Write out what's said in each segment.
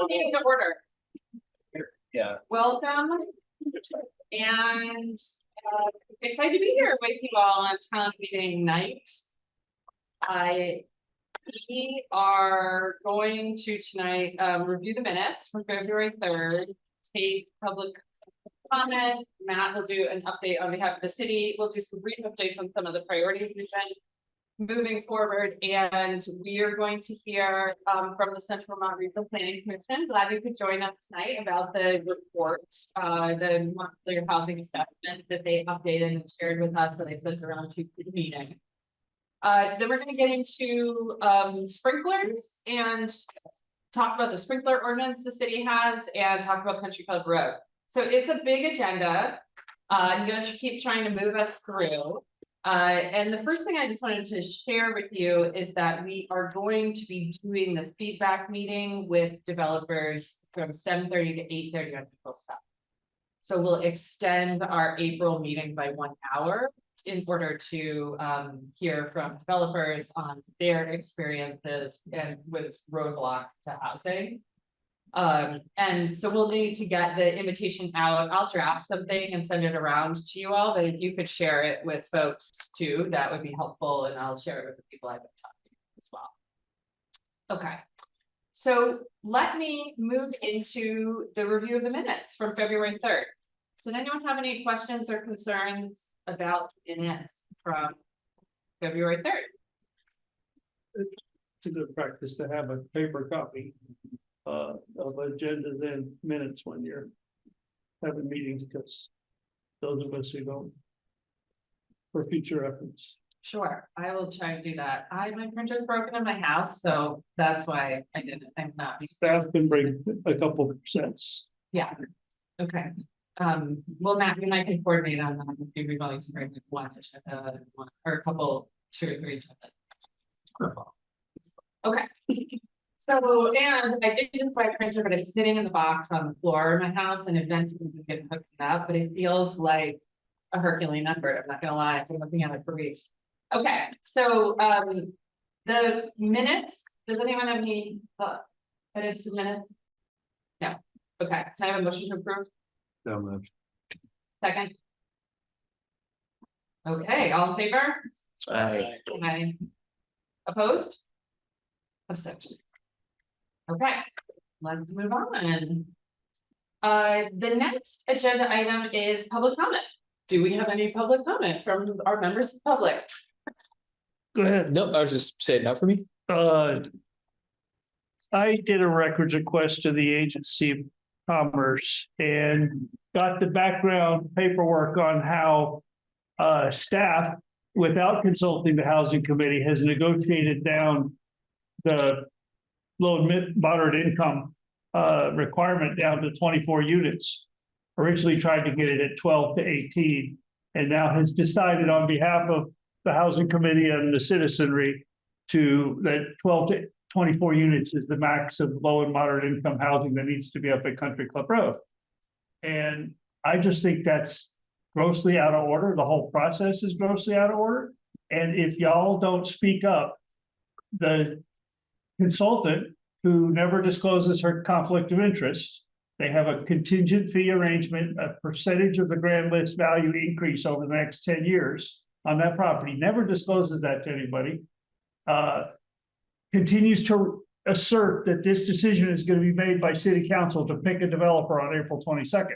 Meeting to order. Yeah. Welcome. And excited to be here with you all on town meeting night. We are going to tonight review the minutes from February 3rd, take public comment. Matt will do an update on behalf of the city. We'll do some brief updates on some of the priorities we've been moving forward, and we are going to hear from the Central Vermont Regional Planning Commission. Glad you could join us tonight about the report, the Montpelier housing assessment that they updated and shared with us that they sent around to the meeting. Then we're going to get into sprinklers and talk about the sprinkler ordinance the city has and talk about Country Club Road. So it's a big agenda. I'm going to keep trying to move us through. And the first thing I just wanted to share with you is that we are going to be doing the feedback meeting with developers from 7:30 to 8:30 on April 7th. So we'll extend our April meeting by 1 hour in order to hear from developers on their experiences and with roadblocks to housing. And so we'll need to get the invitation out. I'll draft something and send it around to you all, but if you could share it with folks too, that would be helpful, and I'll share it with the people I've been talking to as well. Okay, so let me move into the review of the minutes from February 3rd. So does anyone have any questions or concerns about minutes from February 3rd? It's a good practice to have a paper copy of agendas and minutes when you're having meetings, because those of us who don't, for future reference. Sure, I will try to do that. My printer's broken in my house, so that's why I didn't. I'm not. Staff can bring a couple sets. Yeah. Okay. Well, Matt, you and I can coordinate on that if you're going to bring one agenda, or a couple, 2 or 3 agendas. Okay. So, and I did use my printer, but it's sitting in the box on the floor in my house, and eventually we get hooked up, but it feels like a Herculean effort. I'm not gonna lie, I've been looking at it for weeks. Okay, so the minutes, does anyone have any edits to minutes? No. Okay, can I have a motion to approve? So moved. Second. Okay, all in favor? Aye. Aye. Opposed? Abstention. Okay, let's move on. The next agenda item is public comment. Do we have any public comment from our members of the public? Go ahead. Nope, I was just saying that for me. I did a records request to the Agency of Commerce and got the background paperwork on how staff, without consulting the Housing Committee, has negotiated down the low and moderate income requirement down to 24 units. Originally tried to get it at 12 to 18, and now has decided on behalf of the Housing Committee and the citizenry that 12 to 24 units is the max of low and moderate income housing that needs to be up at Country Club Road. And I just think that's grossly out of order. The whole process is grossly out of order. And if y'all don't speak up, the consultant, who never discloses her conflict of interest, they have a contingent fee arrangement, a percentage of the grand list value increase over the next 10 years on that property, never discloses that to anybody, continues to assert that this decision is going to be made by city council to pick a developer on April 22nd.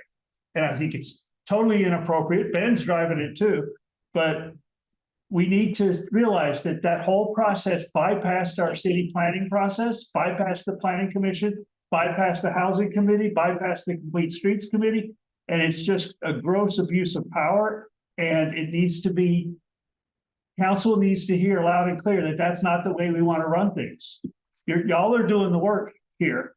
And I think it's totally inappropriate. Ben's driving it too, but we need to realize that that whole process bypassed our city planning process, bypassed the planning commission, bypassed the housing committee, bypassed the complete streets committee. And it's just a gross abuse of power. And it needs to be, council needs to hear loud and clear that that's not the way we want to run things. Y'all are doing the work here,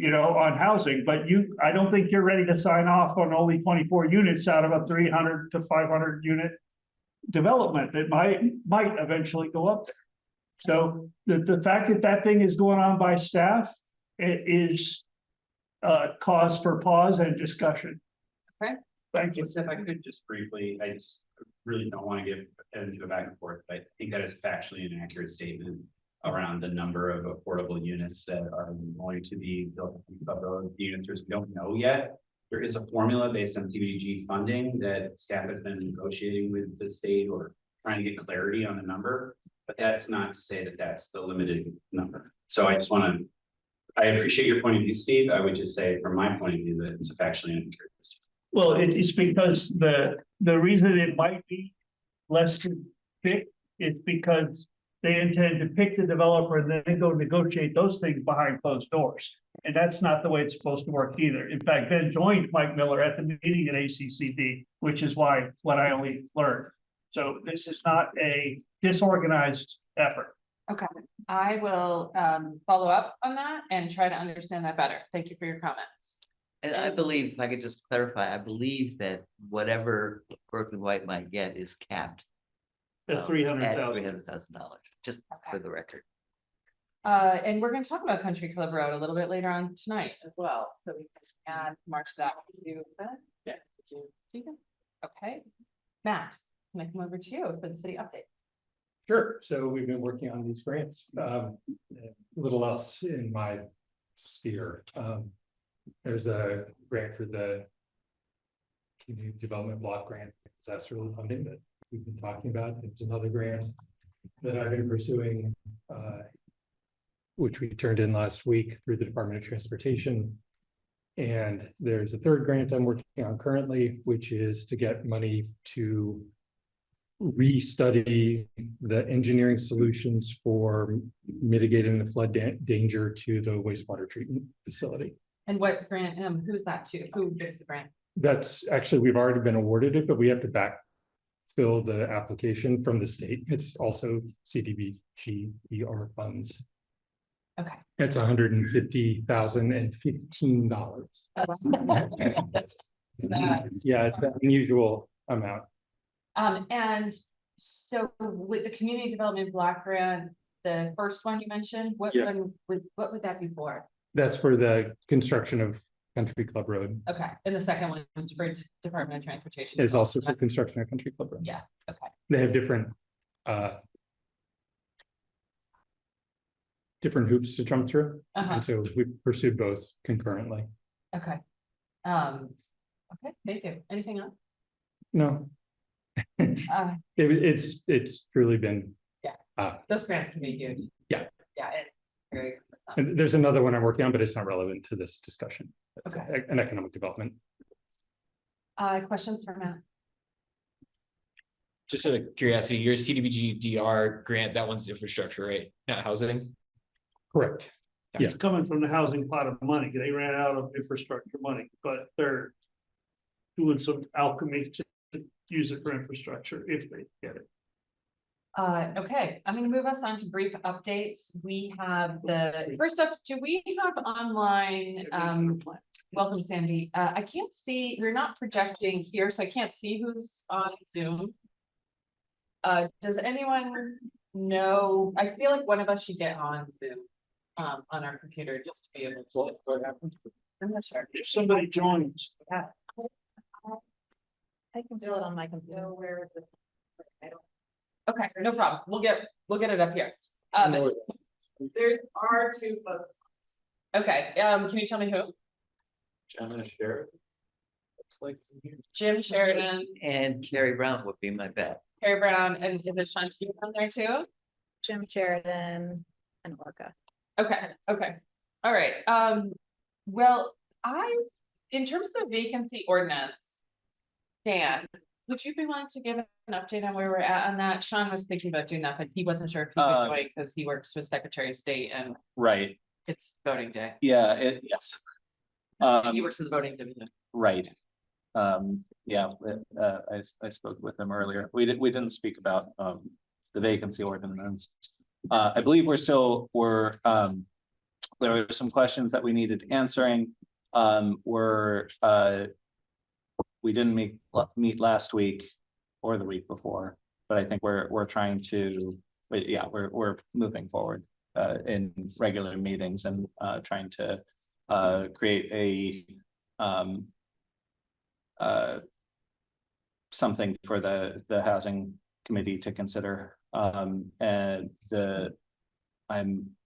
on housing, but I don't think you're ready to sign off on only 24 units out of a 300 to 500 unit development that might eventually go up there. So the fact that that thing is going on by staff, it is cause for pause and discussion. Okay. Thank you. If I could just briefly, I just really don't want to get into a back and forth, but I think that is factually an accurate statement. around the number of affordable units that are going to be built. The answer is we don't know yet. There is a formula based on CDBG funding that staff has been negotiating with the state or trying to get clarity on the number, but that's not to say that that's the limited number. So I just want to, I appreciate your point of view, Steve. I would just say from my point of view that it's factually inaccurate. Well, it's because the reason it might be less than pick is because they intend to pick the developer and then go negotiate those things behind closed doors. And that's not the way it's supposed to work either. In fact, Ben joined Mike Miller at the meeting at ACCD, which is why what I only learned. So this is not a disorganized effort. Okay, I will follow up on that and try to understand that better. Thank you for your comment. And I believe, if I could just clarify, I believe that whatever Berkeley White might get is capped At at $300,000. $300,000, just Okay. for the record. And we're gonna talk about Country Club Road a little bit later on tonight as well, so we can add more to that. You, Yeah. Stephen? Okay, Matt, can I come over to you for the city update? Sure. So we've been working on these grants. Little else in my sphere. There's a grant for the community development block grant, disaster relief funding that we've been talking about. There's another grant that I've been pursuing, which we turned in last week through the Department of Transportation. And there's a third grant I'm working on currently, which is to get money to restudy the engineering solutions for mitigating the flood danger to the wastewater treatment facility. And what grant, who's that to? Who gets the grant? That's actually, we've already been awarded it, but we have to backfill the application from the state. It's also CDBG ER funds. Okay. It's $150,015. Yeah, it's an unusual amount. And so with the community development block grant, the first one you mentioned, what Yeah. what would that be for? That's for the construction of Country Club Road. Okay, and the second one is for Department of Transportation. Is also for construction of Country Club Road. Yeah, okay. They have different hoops to jump through. Uh-huh. And so we pursued both concurrently. Okay. Okay, thank you. Anything else? No, Uh, it's truly been. those grants can be huge. Yeah. Yeah, it's very. And there's another one I'm working on, but it's not relevant to this discussion. It's Okay. an economic development. Questions for Matt? Just out of curiosity, your CDBG DR grant, that one's infrastructure, right? Not housing? Correct. Yeah. It's coming from the housing pot of money. They ran out of infrastructure money, but they're doing some alchemy to use it for infrastructure if they get it. Okay, I'm gonna move us on to brief updates. We have first up, do we have online, welcome Sandy. I can't see, we're not projecting here, so I can't see who's on Zoom. Does anyone know, I feel like one of us should get on Zoom, on our computer just to be able to. I'm not sure. If somebody joins, Yeah. I can do it on my computer. Where is it? I don't. Okay, no problem. We'll get it up here. There are two folks. Okay, can you tell me who? John Sheriff. Looks like. Jim Sheridan, And Carrie Brown would be my bet. Carrie Brown, and is it Shanti on there too? Jim Sheridan and Orca. Okay, okay. All right. Well, in terms of the vacancy ordinance, Dan, would you be willing to give an update on where we're at on that? Sean was thinking about doing that, but he wasn't sure if he could do it because he works with Secretary of State and Right, it's voting day. yeah, yes. He works in the voting division. Right. Yeah, I spoke with them earlier. We didn't speak about the vacancy ordinance. I believe there were some questions that we needed answering. We didn't meet last week or the week before, but I think we're trying to, but yeah, we're moving forward in regular meetings and trying to create something for the housing committee to consider. And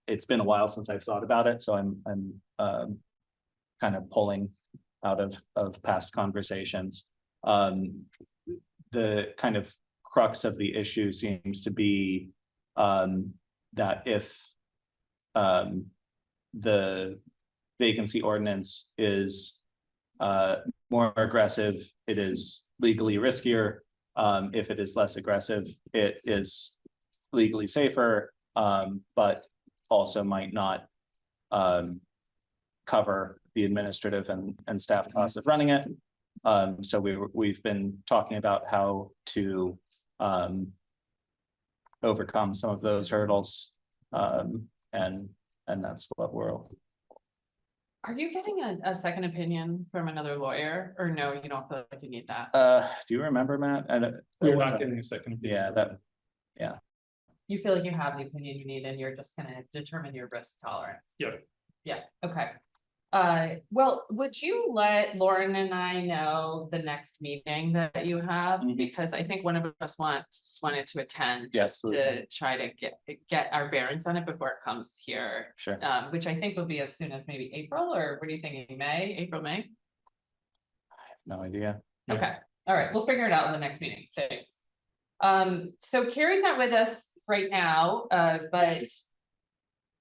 it's been a while since I've thought about it, so I'm kind of pulling out of past conversations. The kind of crux of the issue seems to be that if the vacancy ordinance is more aggressive, it is legally riskier. If it is less aggressive, it is legally safer, but also might not cover the administrative and staff costs of running it. So we've been talking about how to overcome some of those hurdles. And that's what we're. Are you getting a second opinion from another lawyer, or no, you don't feel like you need that? Do you remember, Matt? We're not getting a second opinion. Yeah, You feel like you have the opinion you need and you're just gonna determine your risk tolerance? Yep. Yeah, okay. Well, would you let Lauren and I know the next meeting that you have? Mhm. Because I think one of us wanted to attend. Yeah, Just to try to get our bearings on it before it comes here. sure. Which I think will be as soon as maybe April, or what are you thinking, April, May? No idea. Yeah. Okay, all right, we'll figure it out in the next meeting, thanks. So Carrie's not with us right now, but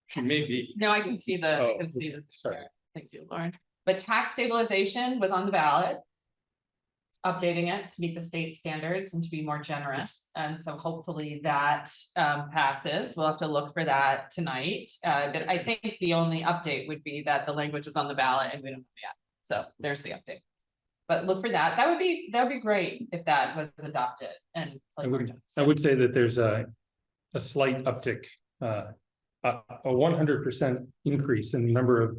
She may be. no, I can see the, I can see this. sorry. Thank you, Lauren. But tax stabilization was on the ballot. Updating it to meet the state standards and to be more generous, and so hopefully that passes. We'll have to look for that tonight. But I think the only update would be that the language was on the ballot and we don't know yet. So there's the update. But look for that. That would be great if that was adopted and. I would say that there's a slight uptick, a 100% increase in the number of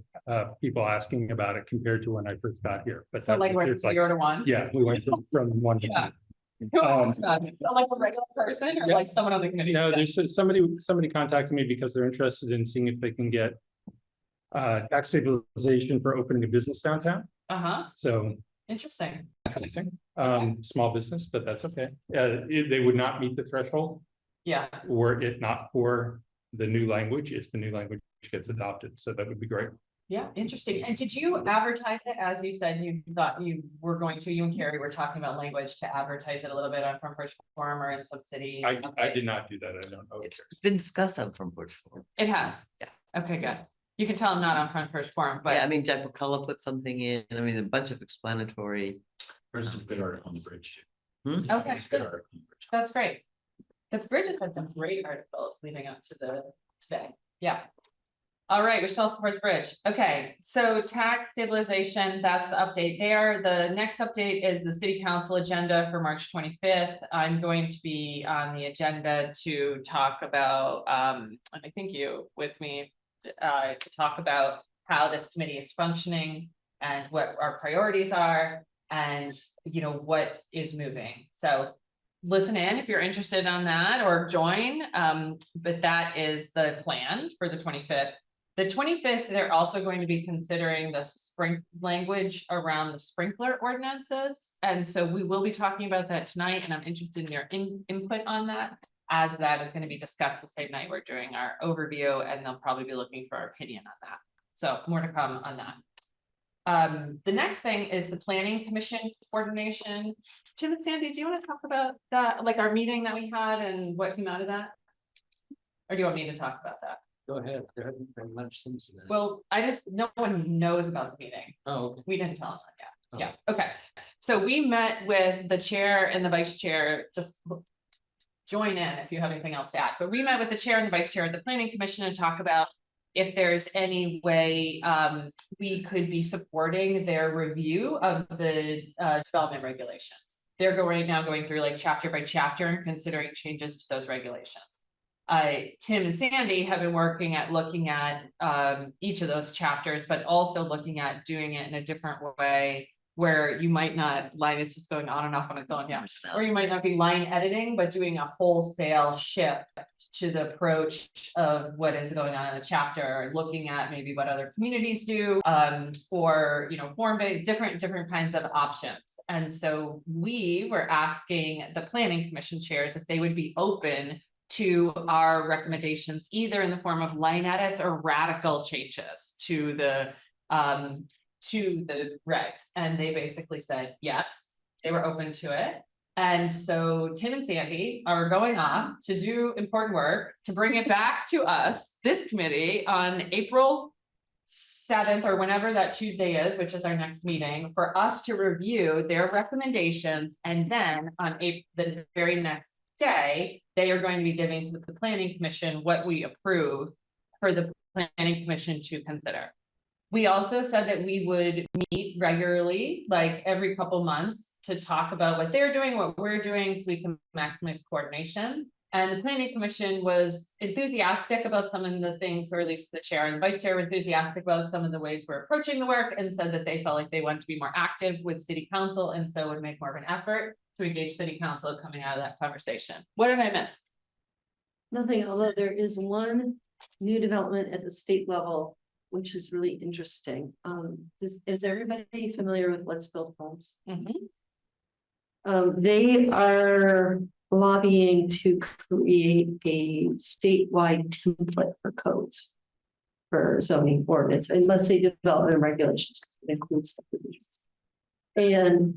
people asking about it compared to when I first got here. But So like we're it's like, 0 to 1. yeah, we went from one to Yeah. one. Who asked about it? So like a regular person or Yeah. like someone on the committee? No, there's somebody contacted me because they're interested in seeing if they can get tax stabilization for opening a business downtown. So Interesting. small business, but that's okay. They would not meet the threshold, Yeah. or if not for the new language, if the new language gets adopted. So that would be great. Yeah, interesting. And did you advertise it, as you said, you thought you were going to, you and Carrie were talking about language to advertise it a little bit on Front Porch Forum or in some city? I did not do that. I don't know. It's been discussed on Front Porch Forum. It has? Yeah. Okay, good. You can tell I'm not on Front Porch Forum, Yeah, I but mean, Jack McCullough put something in, I mean, a bunch of explanatory. There's some good article on the bridge too. Hmm? okay, There's good good. article on the bridge. That's great. The Bridges had some great articles leading up to today. Yeah. All right, we shall support the bridge. Okay, so tax stabilization, that's the update there. The next update is the city council agenda for March 25th. I'm going to be on the agenda to talk about, and I think you with me, to talk about how this committee is functioning and what our priorities are and, you know, what is moving. So listen in if you're interested on that or join. But that is the plan for the 25th. The 25th, they're also going to be considering the language around the sprinkler ordinances. And so we will be talking about that tonight, and I'm interested in your input on that, as that is going to be discussed the same night we're doing our overview, and they'll probably be looking for our opinion on that. So more to come on that. The next thing is the planning commission coordination. Tim and Sandy, do you want to talk about that, like our meeting that we had and what came out of that? Or do you want me to talk about that? Go ahead. There hasn't been much since then. Well, no one knows about the meeting. Oh, okay. We didn't tell them yet. Oh. Yeah, okay. So we met with the chair and the vice chair, just join in if you have anything else to add. But we met with the chair and the vice chair of the planning commission and talk about if there's any way we could be supporting their review of the development regulations. They're now going through like chapter by chapter and considering changes to those regulations. Tim and Sandy have been working at looking at each of those chapters, but also looking at doing it in a different way where you might not, line is just going on and off on its own, yeah. Or you might not be line editing, but doing a wholesale shift to the approach of what is going on in the chapter, looking at maybe what other communities do, or, you know, form-based, different kinds of options. And so we were asking the planning commission chairs if they would be open to our recommendations, either in the form of line edits or radical changes to the regs. And they basically said, yes, they were open to it. And so Tim and Sandy are going off to do important work to bring it back to us, this committee, on April 7th or whenever that Tuesday is, which is our next meeting, for us to review their recommendations. And then on the very next day, they are going to be giving to the planning commission what we approve for the planning commission to consider. We also said that we would meet regularly, like every couple months, to talk about what they're doing, what we're doing, so we can maximize coordination. And the planning commission was enthusiastic about some of the things, or at least the chair and the vice chair were enthusiastic about some of the ways we're approaching the work, and said that they felt like they wanted to be more active with city council, and so would make more of an effort to engage city council coming out of that conversation. What did I miss? Nothing, although there is one new development at the state level, which is really interesting. Is everybody familiar with Let's Build Homes? They are lobbying to create a statewide template for codes for zoning ordinance, and let's say development and regulations includes subdivisions. And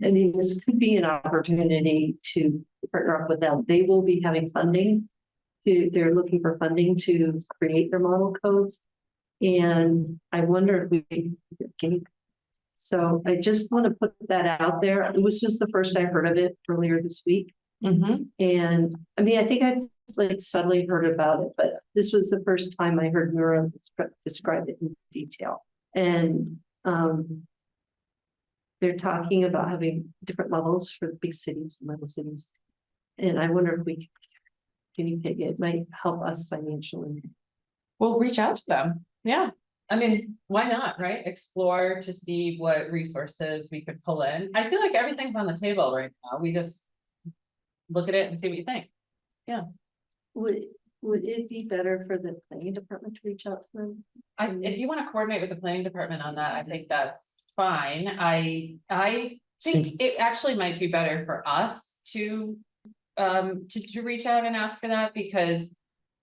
I mean, this could be an opportunity to partner up with them. They will be having funding. They're looking for funding to create their model codes. And I wonder if we so I just want to put that out there. It was just the first I heard of it earlier this week. And I mean, I think I've like suddenly heard about it, but this was the first time I heard Nora describe it in detail. And they're talking about having different levels for big cities and little cities. And I wonder if we can you pick it might help us financially. We'll reach out to them. Yeah. I mean, why not, right? Explore to see what resources we could pull in. I feel like everything's on the table right now. We just look at it and see what you think. Yeah. Would it be better for the planning department to reach out to them? If you want to coordinate with the planning department on that, I think that's fine. I think it actually might be better for us to reach out and ask for that, because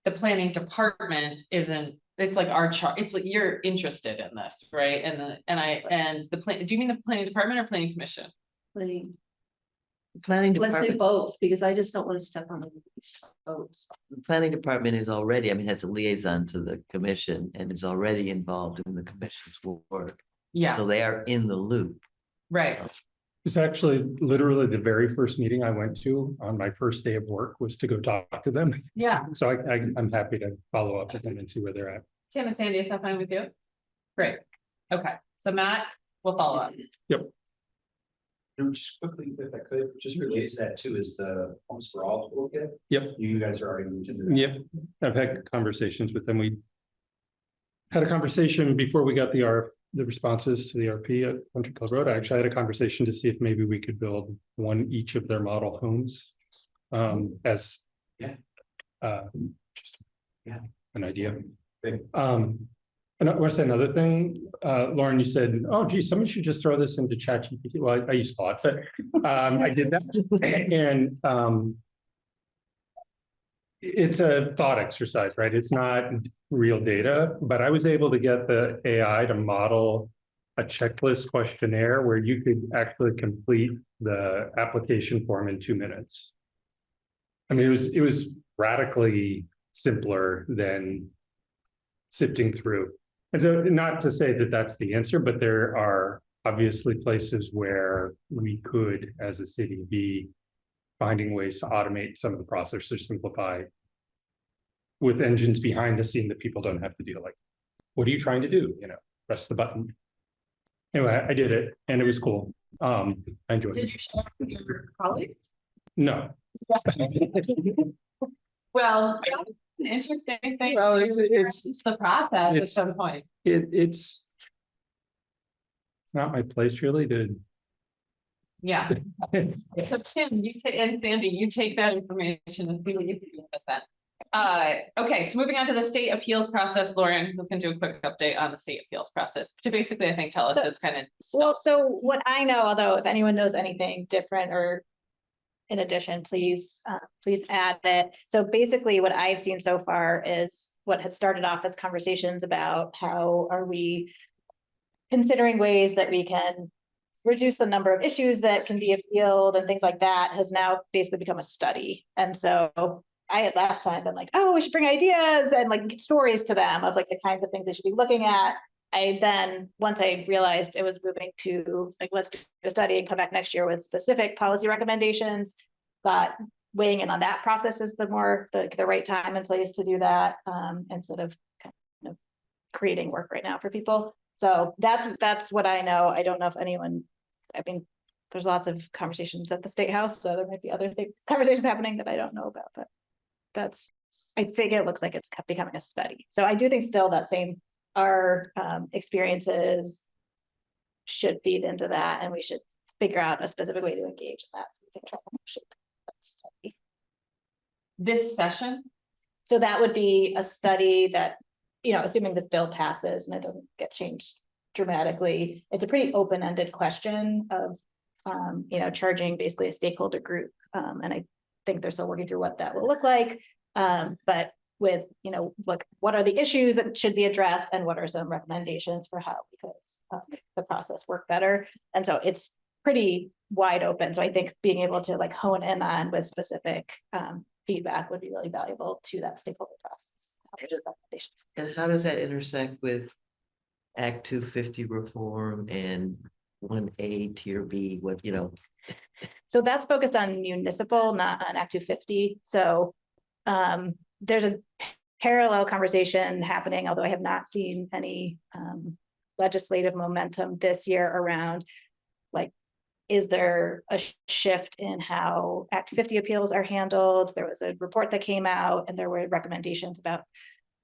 the planning department isn't, it's like our chart, it's like you're interested in this, right? And do you mean the planning department or planning commission? Planning Let's say department, both, because I just don't want to step on anybody's toes. the planning department is already, I mean, has a liaison to the commission and is already involved in the commission's work. Yeah, So they are in the loop. right. It's actually literally the very first meeting I went to on my first day of work was to go talk to them. Yeah. So I'm happy to follow up with them and see where they're at. Tim and Sandy, is that fine with you? Great. Okay. So Matt, we'll follow up. Just quickly, if I could, just relate to that too, is the Homes for All toolkit. Yep. You guys are already moved into that. Yep, I've had conversations with them. We had a conversation before we got the responses to the RP at Country Club Road. I actually had a conversation to see if maybe we could build one each of their model homes. As just an idea. And I want to say another thing, Lauren, you said, oh gee, somebody should just throw this into ChatGPT. Well, I used Claude, but I did that. And it's a thought exercise, right? It's not real data, but I was able to get the AI to model a checklist questionnaire where you could actually complete the application form in 2 minutes. I mean, it was radically simpler than sifting through. And so not to say that that's the answer, but there are obviously places where we could, as a city, be finding ways to automate some of the process or simplify with engines behind the scene that people don't have to do. Like, what are you trying to do? You know, press the button. Anyway, I did it and it was cool. I enjoyed it. Did you share with your colleagues? No. Well, that's an interesting thing. Well, it's The process at it's- some point. it's not my place really to. Yeah. So Tim, you take, and Sandy, you take that information and see what you can do with that. Okay, so moving on to the state appeals process, Lauren was gonna do a quick update on the state appeals process to basically, I think, tell us So- it's kind of. Well, so what I know, although if anyone knows anything different or in addition, please add it. So basically what I've seen so far is what had started off as conversations about how are we considering ways that we can reduce the number of issues that can be appealed and things like that has now basically become a study. And so I had last time been like, oh, we should bring ideas and like stories to them of like the kinds of things they should be looking at. I then, once I realized it was moving to like, let's do a study and come back next year with specific policy recommendations, but weighing in on that process is the right time and place to do that, instead of kind of creating work right now for people. So that's what I know. I don't know if anyone, I mean, there's lots of conversations at the State House, so there might be other conversations happening that I don't know about, but I think it looks like it's becoming a study. So I do think still that our experiences should feed into that, and we should figure out a specific way to engage in that so we can try to shape that study. This session? So that would be a study that, assuming this bill passes and it doesn't get changed dramatically, it's a pretty open-ended question of, charging basically a stakeholder group. And I think they're still working through what that will look like. But with, what are the issues that should be addressed and what are some recommendations for how we could make the process work better. And so it's pretty wide open. So I think being able to like hone in on with specific feedback would be really valuable to that stakeholder process. And how does that intersect with Act 250 reform and 1A Tier B, So that's focused on municipal, not on Act 250. So there's a parallel conversation happening, although I have not seen any legislative momentum this year around, like, is there a shift in how Act 250 appeals are handled? There was a report that came out and there were recommendations about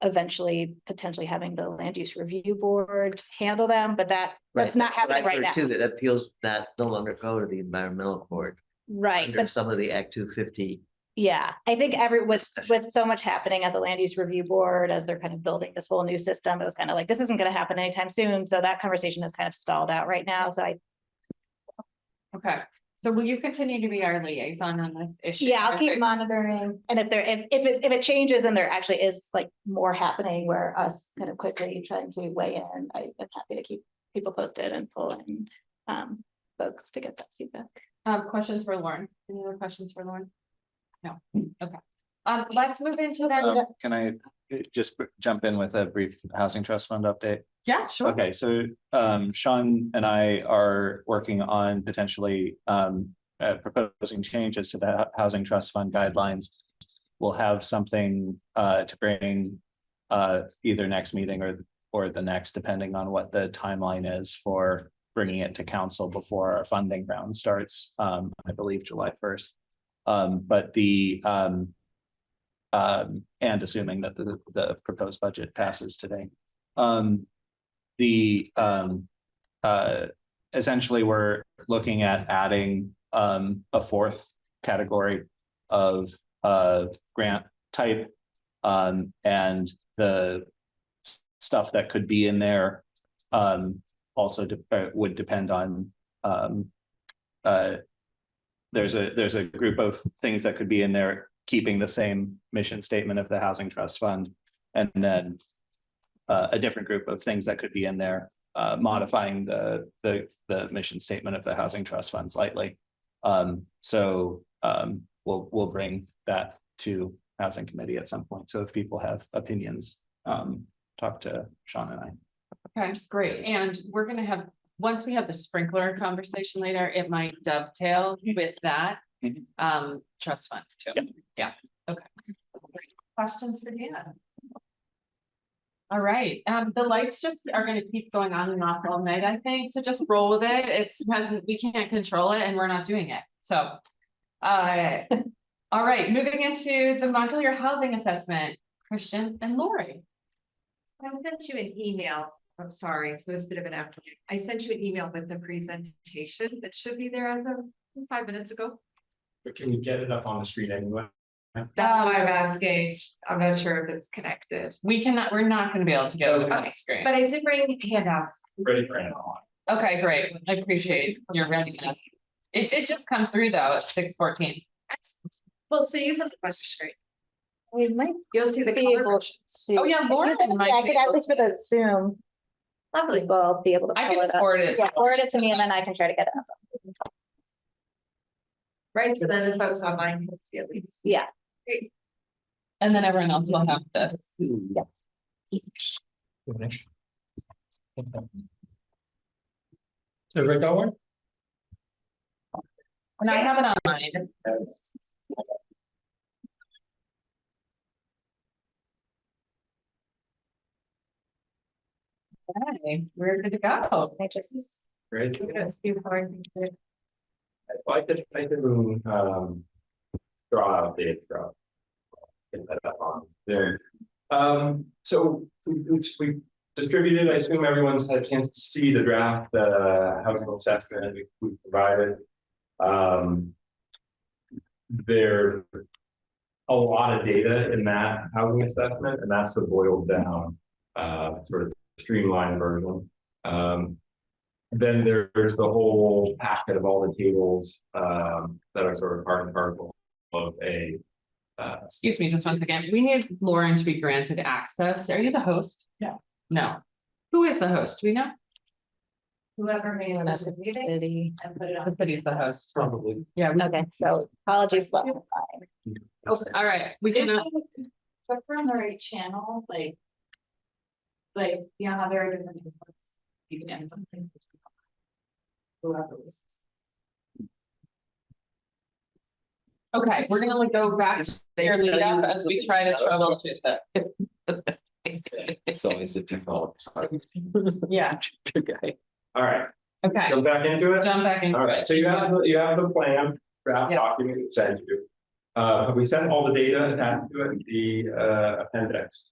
eventually potentially having the land use review board handle them, but that's not happening right now. Too, that appeals that no longer go to the environmental court. Right. But some of the Act 250. Yeah, I think with so much happening at the land use review board as they're kind of building this whole new system, it was kind of like, this isn't going to happen anytime soon. So that conversation is kind of stalled out right now. So Okay. So will you continue to be our liaison on this issue? yeah, I'll keep monitoring. And if it changes and there actually is like more happening where us kind of quickly trying to weigh in, I'm happy to keep people posted and pull in folks to get that feedback. Questions for Lauren? Any other questions for Lauren? No. Okay. Let's move into that. Can I just jump in with a brief housing trust fund update? Yeah, sure. Okay, so Sean and I are working on potentially proposing changes to the housing trust fund guidelines. We'll have something to bring either next meeting or the next, depending on what the timeline is for bringing it to council before our funding round starts. I believe July 1st. But and assuming that the proposed budget passes today. Essentially we're looking at adding a fourth category of grant type, and the stuff that could be in there also would depend on there's a group of things that could be in there keeping the same mission statement of the housing trust fund, and then a different group of things that could be in there modifying the mission statement of the housing trust fund slightly. So we'll bring that to housing committee at some point. So if people have opinions, talk to Sean and I. Okay, great. And we're gonna have, once we have the sprinkler conversation later, it might dovetail with that trust fund too. Yeah. Okay. Questions for Dan? All right. The lights just are going to keep going on and off all night, I think. So just roll with it. We can't control it and we're not doing it. So all right, moving into the Montpelier housing assessment, Christian and Lori. I sent you an email. I'm sorry, it was a bit of an afternoon. I sent you an email with the presentation that should be there as of 5 minutes ago. But can you get it up on the screen anyway? That's why I'm asking. I'm not sure if it's connected. We're not going to be able to get it on the screen. But I did bring handouts. Ready for it. Okay, great. I appreciate your readiness. It did just come through though at 6:14. Well, so you have the question. We might You'll see the be color able versions. to. Oh, yeah, Lauren might I be could, at able least for the Zoom, Lovely. we'll be able to. I pull can it just up. forward it. Yeah, forward it to me and then I can try to get it up. Right, so then the folks online can see at least. Yeah. And then everyone else will have this. Yeah. So right now, And I have it online. Okay, we're good to go. I just. Great. Let's see how I can do it. I can, draw out the draw. Get that up on there. So we distributed, I assume everyone's had a chance to see the draft, housing assessment we provided. There a lot of data in that housing assessment, and that's the boiled down, sort of streamlined version. Then there's the whole packet of all the tables that are sort of part and parcel of a. Excuse me, just once again, we need Lauren to be granted access. Are you the host? No. No. Who is the host? Do we know? Whoever made That's this the meeting city. and put it The on. city's the host. Probably. Yeah. Okay, so apologies. All right, we can. But we're on the right channel, like, you know, how there are different. You can end something. Whoever was. Okay, we're gonna go back to their lead up as we try to troubleshoot that. It's always the default. Yeah, Okay. All right, okay, jump back into it. jump back in. All right, so you have the plan, draft Yeah. document sent you. We sent all the data attached to it, the appendix.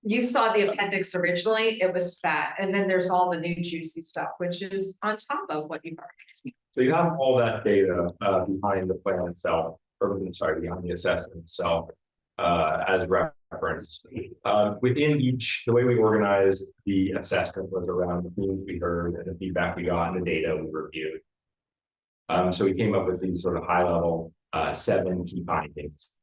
You saw the appendix originally, it was fat, and then there's all the new juicy stuff, which is on top of what you've already seen. So you have all that data behind the plan itself, or sorry, behind the assessment itself, as reference. Within each, the way we organized the assessment was around the themes we heard and the feedback we got and the data we reviewed. So we came up with these sort of high level 7 key findings.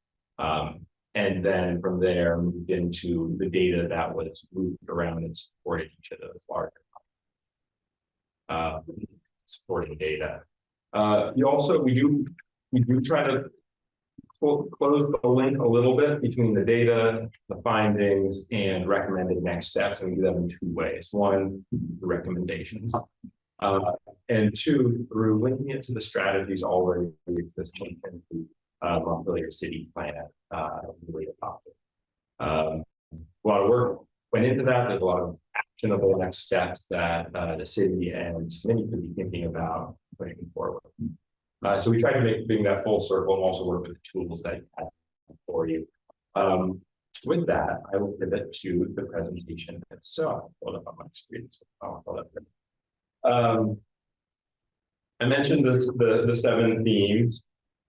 And then from there moved into the data that was moved around and supported each of those larger supporting data. We do try to close the link a little bit between the data, the findings, and recommended next steps, and we do that in 2 ways. 1, the recommendations, and 2, through linking it to the strategies already existing in the Montpelier city plan. Really adopted. A lot of work went into that. There's a lot of actionable next steps that the city and many could be thinking about pushing forward. So we try to bring that full circle and also work with the tools that you have for you. With that, I will pivot to the presentation itself. Hold up on my screen. I mentioned the 7 themes.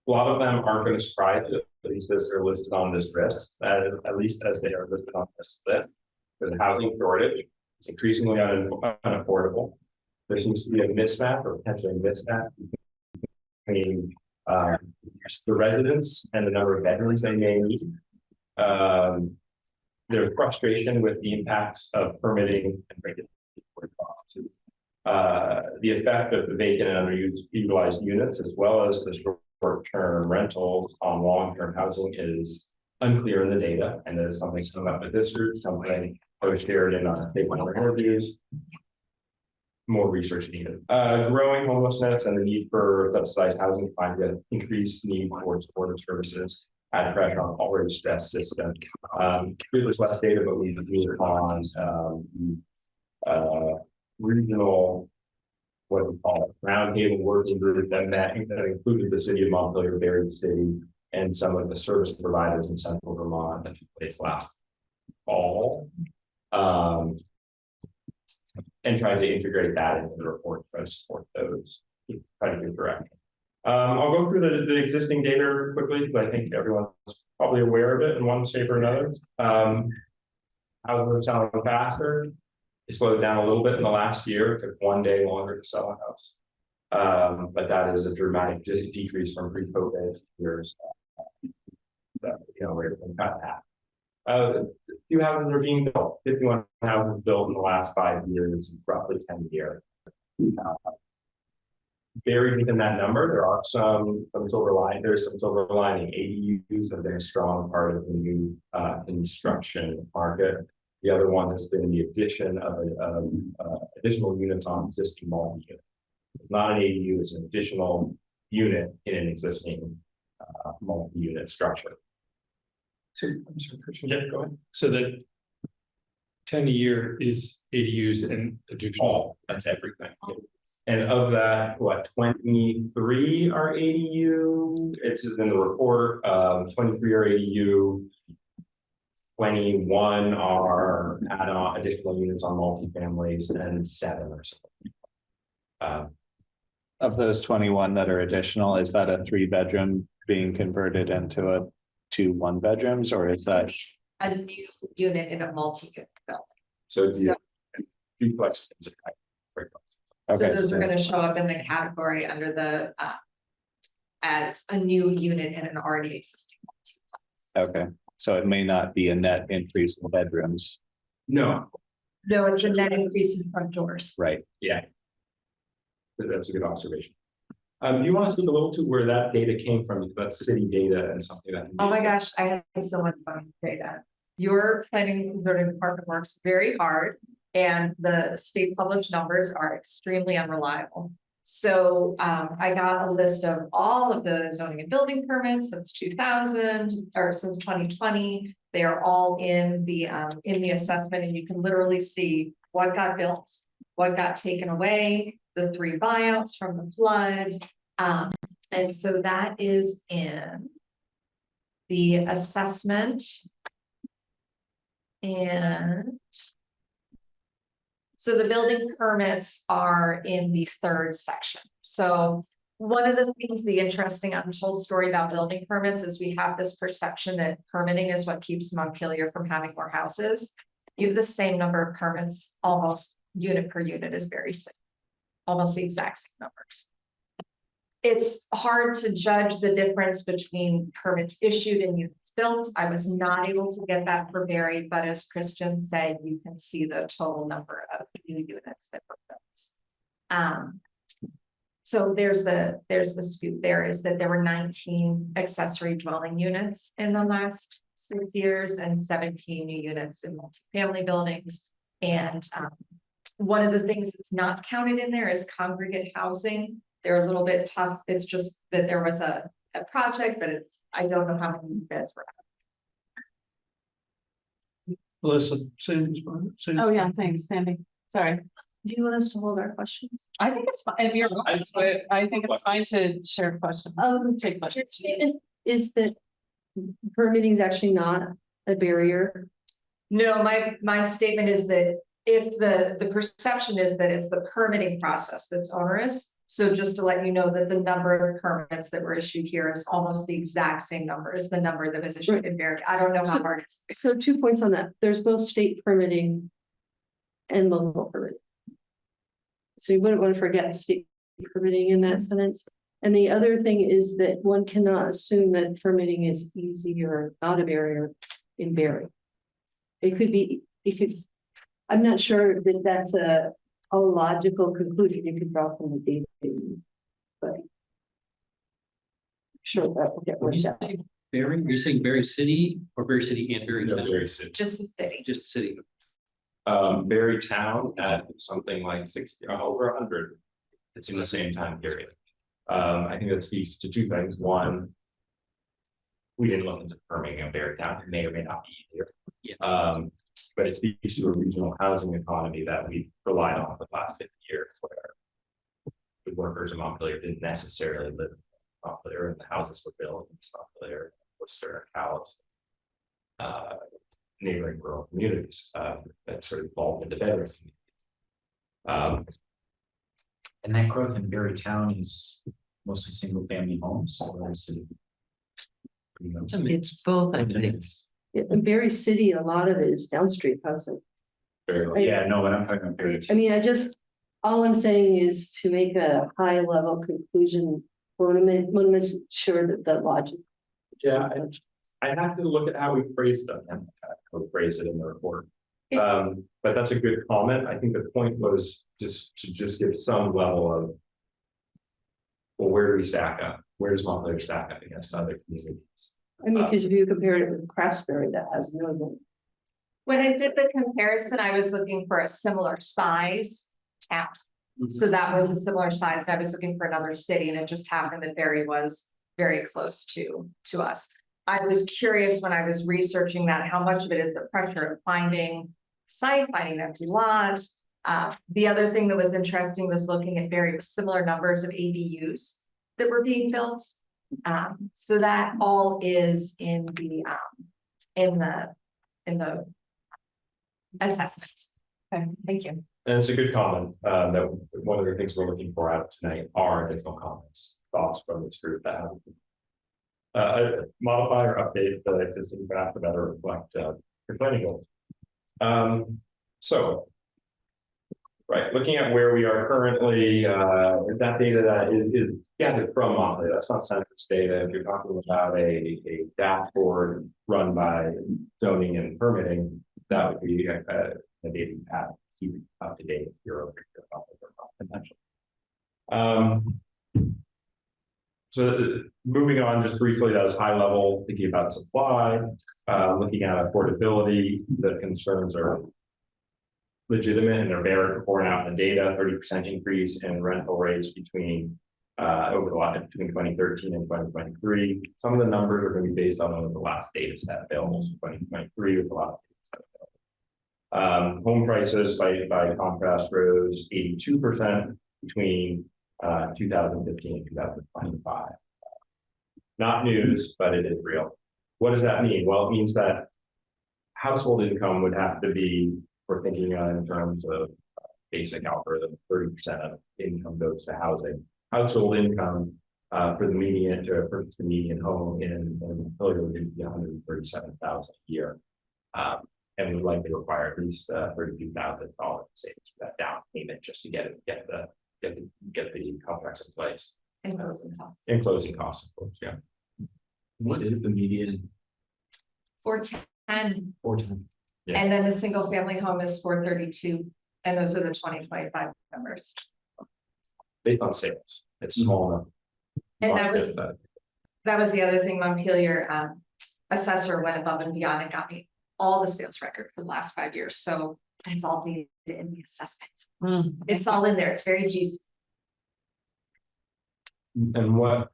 A lot of them aren't going to surprise you, at least as they're listed on this list, at least as they are listed on this list. There's a housing shortage. It's increasingly unaffordable. There seems to be a mismatch or potentially a mismatch between the residents and the number of bedrooms they may need. There's frustration with the impacts of permitting and regulatory processes. The effect of the vacant and underutilized units, as well as the short-term rentals on long-term housing, is unclear in the data, and that is something come up with this group, something I was shared in our stakeholder interviews. More research needed. Growing homelessness and the need for subsidized housing find an increased need for supportive services, add pressure on already stressed system. There's less data, but we use on regional, what we call it, roundtable working group that included the city of Montpelier, Barrie City, and some of the service providers in central Vermont that took place last fall. And trying to integrate that into the report, try to support those, try to do direction. I'll go through the existing data quickly because I think everyone's probably aware of it in one shape or another. Houses are selling faster. It slowed down a little bit in the last year. It took 1 day longer to sell a house. But that is a dramatic decrease from pre-COVID years. Where it's been cut in half. Few houses are being built, 51 houses built in the last 5 years, roughly 10 a year. Buried within that number, there are some silver lining. There's some silver lining. ADUs have been a strong part of the new construction market. The other one has been the addition of additional units on existing multi-unit. It's not an ADU; it's an additional unit in an existing multi-unit structure. So, I'm sorry, Christian, go ahead. So the 10 a year is ADUs and additional. That's everything. And of that, what, 23 are ADU? It's in the report. 23 are ADU. 21 are add-on additional units on multifamilies, and 7 or so. Of those 21 that are additional, is that a 3-bedroom being converted into 2 1-bedrooms, or is that? A new unit in a multi-unit building. So the So- duplex. So those are gonna show up in the category under the, as a new unit in an already existing multi-plex. Okay, so it may not be a net increase in bedrooms, No, No, it's a net increase in front doors. right? yeah. That's a good observation. Do you want to speak a little to where that data came from? That's city data and something that. Oh my gosh, I had so much fun with data. Your planning and zoning department works very hard, and the state published numbers are extremely unreliable. So I got a list of all of the zoning and building permits since 2000 or since 2020. They are all in the assessment, and you can literally see what got built, what got taken away, the 3 buyouts from the flood. And so that is in the assessment. And so the building permits are in the 3rd section. So one of the things, the interesting untold story about building permits is we have this perception that permitting is what keeps Montpelier from having more houses. You have the same number of permits, almost unit per unit is very same, almost the exact same numbers. It's hard to judge the difference between permits issued and units built. I was not able to get that for Barry, but as Christian said, you can see the total number of new units that were built. So there's the scoop there, is that there were 19 accessory dwelling units in the last 6 years and 17 new units in multifamily buildings. And one of the things that's not counted in there is congregate housing. They're a little bit tough. It's just that there was a project, but I don't know how many beds were. Melissa, Sandy. Oh, yeah, thanks, Sandy. Sorry. Do you want us to hold our questions? I think it's fine, if you're open to it, I think it's fine to share questions. Take Your questions. statement is that permitting is actually not a barrier. No, my statement is that if the perception is that it's the permitting process that's onerous. So just to let you know that the number of permits that were issued here is almost the exact same number as the number that was issued in Barrick. I don't know how hard it's. So 2 points on that. There's both state permitting and local permitting. So you wouldn't want to forget state permitting in that sentence. And the other thing is that one cannot assume that permitting is easy or not a barrier in Barrie. I'm not sure that that's a logical conclusion you could draw from the data. But sure, that will get worked out. Barrie, you're saying Barrie City or Barrie City and Barrie No, Town? Barrie City. Just the city. Just city. Barrie Town at something like 60, over 100. It's in the same time period. I think that speaks to 2 things. One, we didn't look into permitting in Barrie Town. It may or may not be easier. But it speaks to a regional housing economy that we relied on for the last 50 years, where the workers in Montpelier didn't necessarily live in Montpelier, and the houses were built in Montpelier, Worcester, Cowles, neighboring rural communities that sort of evolved into bedroom communities. And that growth in Barrie Town is mostly single family homes, or is it? It's both, I think. In Barrie City, a lot of it is downstreet housing. Yeah, no, but I'm talking about Barrie. I mean, I just, all I'm saying is to make a high level conclusion, want to make sure that the logic. Yeah, I have to look at how we phrased it and how we phrased it in the report. But that's a good comment. I think the point was just to give some level of, well, where do we stack up? Where does Montpelier stack up against other communities? I mean, because if you compare it with Craftsbury, that has no. When I did the comparison, I was looking for a similar size town. So that was a similar size, and I was looking for another city, and it just happened that Barry was very close to us. I was curious when I was researching that, how much of it is the pressure of finding site, finding an empty lot. The other thing that was interesting was looking at very similar numbers of ADUs that were being built. So that all is in the assessments. Okay, thank you. And it's a good comment, that one of the things we're looking for out of tonight are additional comments, thoughts from this group that have. Modify or update the existing draft to better reflect, your planning goals. So. Right, looking at where we are currently, that data that is gathered from Montpelier, that's not census data. If you're talking about a dashboard run by zoning and permitting, that would be a data you have to keep up to date year over year potential. So moving on just briefly, that was high level, thinking about supply, looking at affordability. The concerns are legitimate and they're very borne out in the data. 30% increase in rental rates between over the last between 2013 and 2023. Some of the numbers are going to be based on the last data set available. So 2023 was a lot of data set available. Home prices by contrast rose 82% between 2015 and 2025. Not news, but it is real. What does that mean? Well, it means that household income would have to be, we're thinking in terms of basic algorithm, 30% of income goes to housing. Household income for the median to purchase the median home in Montpelier would be $137,000 a year, and would likely require at least $32,000 savings for that down payment just to get the contracts in place. And closing costs. And closing costs, of course, yeah. What is the median? 410. 410. Yeah. And then the single family home is 432. And those are the 2025 numbers. Based on sales, it's small enough. And that was the other thing. Montpelier assessor went above and beyond and got me all the sales record for the last 5 years. So it's all data in the assessment. It's all in there. It's very juicy. And what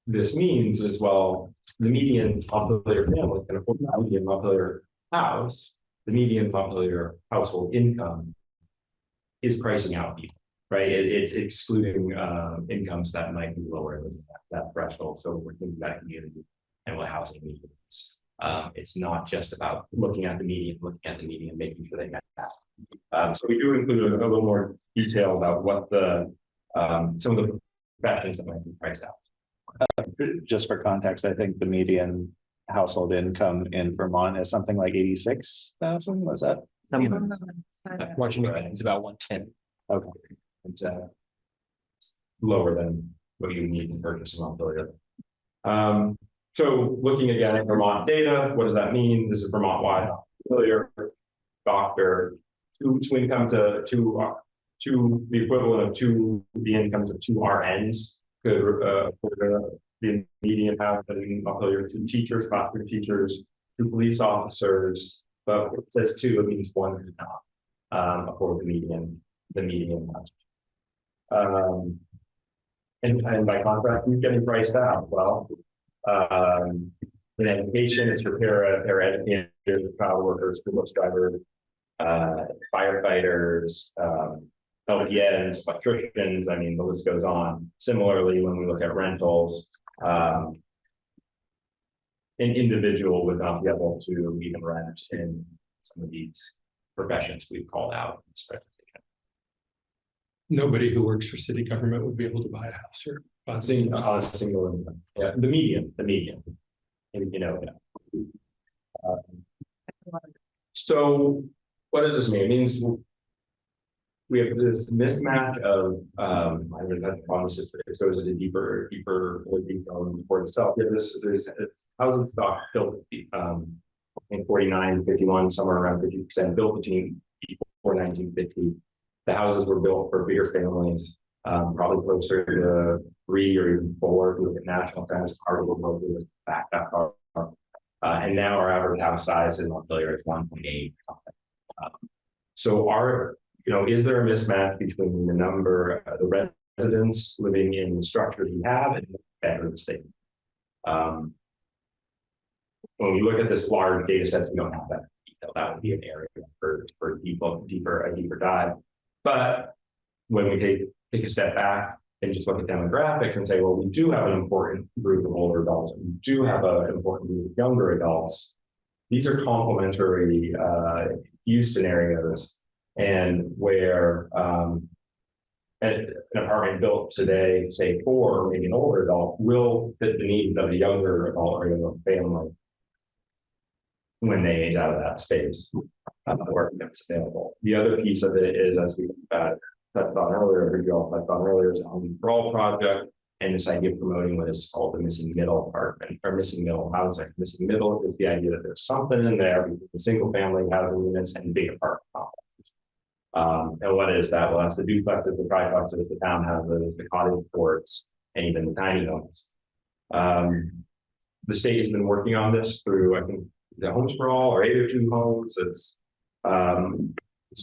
this means is, well, the median Montpelier family can afford the median Montpelier house. The median Montpelier household income is pricing out people, right? It's excluding incomes that might be lower than that threshold. So we're thinking about community and what housing needs. It's not just about looking at the median, making sure they get that. So we do include a little more detail about what the some of the professions that might be priced out. Just for context, I think the median household income in Vermont is something like 86,000. Was that? Watching it, it's about 110. Okay. It's lower than what you need to purchase in Montpelier. So looking again at Vermont data, what does that mean? This is Vermont-wide. Montpelier, doctor, two incomes, two the equivalent of the incomes of 2 RNs could the median house in Montpelier, 2 teachers, classroom teachers, 2 police officers, but it says 2, it means 1 could not afford the median house. And by contrast, who's getting priced out? Well, in education, it's for educators, child workers, school bus drivers, firefighters, LPNs, electricians. I mean, the list goes on. Similarly, when we look at rentals, an individual would not be able to even rent in some of these professions we've called out. Nobody who works for city government would be able to buy a house here. On a single income. Yeah, the median. And, you know, yeah. So what does this mean? It means we have this mismatch of, I mean, that's promises, it goes into deeper detail for itself. Yeah, there's housing stock built, in 49, 51, somewhere around 50% built between before 1950. The houses were built for bigger families, probably closer to 3 or even 4. If you look at national trends, part of the world was back that far. And now our average house size in Montpelier is 1.8. So is there a mismatch between the number of the residents living in the structures we have and the better the state? When we look at this large data set, we don't have that detail. That would be an area for a deeper dive. But when we take a step back and just look at demographics and say, well, we do have an important group of older adults, and we do have an important group of younger adults. These are complementary use scenarios, and where an apartment built today, say for maybe an older adult, will fit the needs of a younger adult or a family when they age out of that space, or if it's available. The other piece of it is, as we touched on earlier, is the Housing for All project, and this idea of promoting what is called the missing middle apartment or missing middle housing. Missing middle is the idea that there's something in there between the single family housing units and big apartment complexes. And what is that? Well, that's the duplexes, the triplexes, the townhouses, the cottage courts, and even the tiny homes. The state has been working on this through, I think, the Homes for All or 802 homes. It's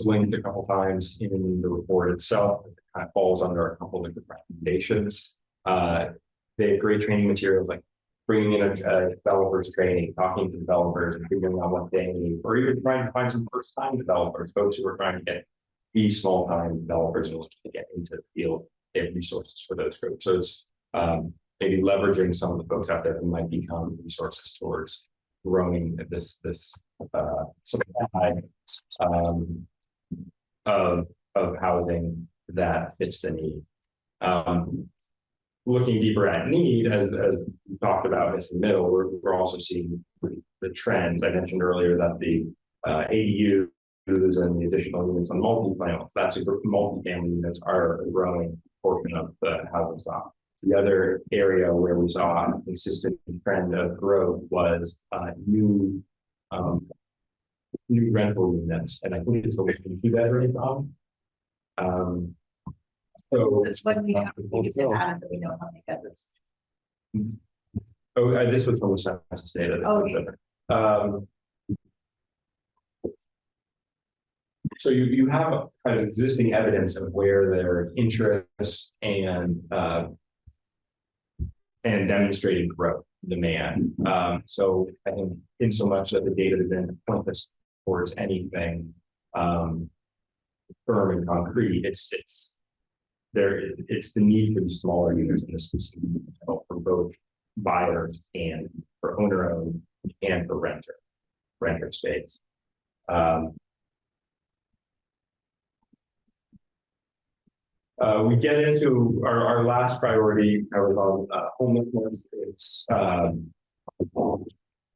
linked a couple times in the report itself. It kind of falls under a couple of different recommendations. They have great training materials, like bringing in a developers training, talking to developers and figuring out what they need, or even trying to find some first-time developers, folks who are trying to get these small-time developers and looking to get into the field. They have resources for those groups. So it's maybe leveraging some of the folks out there who might become resources towards growing this supply of housing that fits the need. Looking deeper at need, as we talked about, it's the middle. We're also seeing the trends. I mentioned earlier that the ADUs and the additional units on multi-family, multi-family units are a growing portion of the housing stock. The other area where we saw a consistent trend of growth was new rental units, and I think it's the 2-bedroom. So That's what we have to get out of it. We don't have to get this. Oh, this was from the census data. So you have kind of existing evidence of where there's interest and demonstrating growth demand. So I think in so much that the data didn't point us towards anything firm and concrete, it's the need for these smaller units in this specific for both buyers and for owner-owned and for renter space. We get into our last priority. I was on homelessness.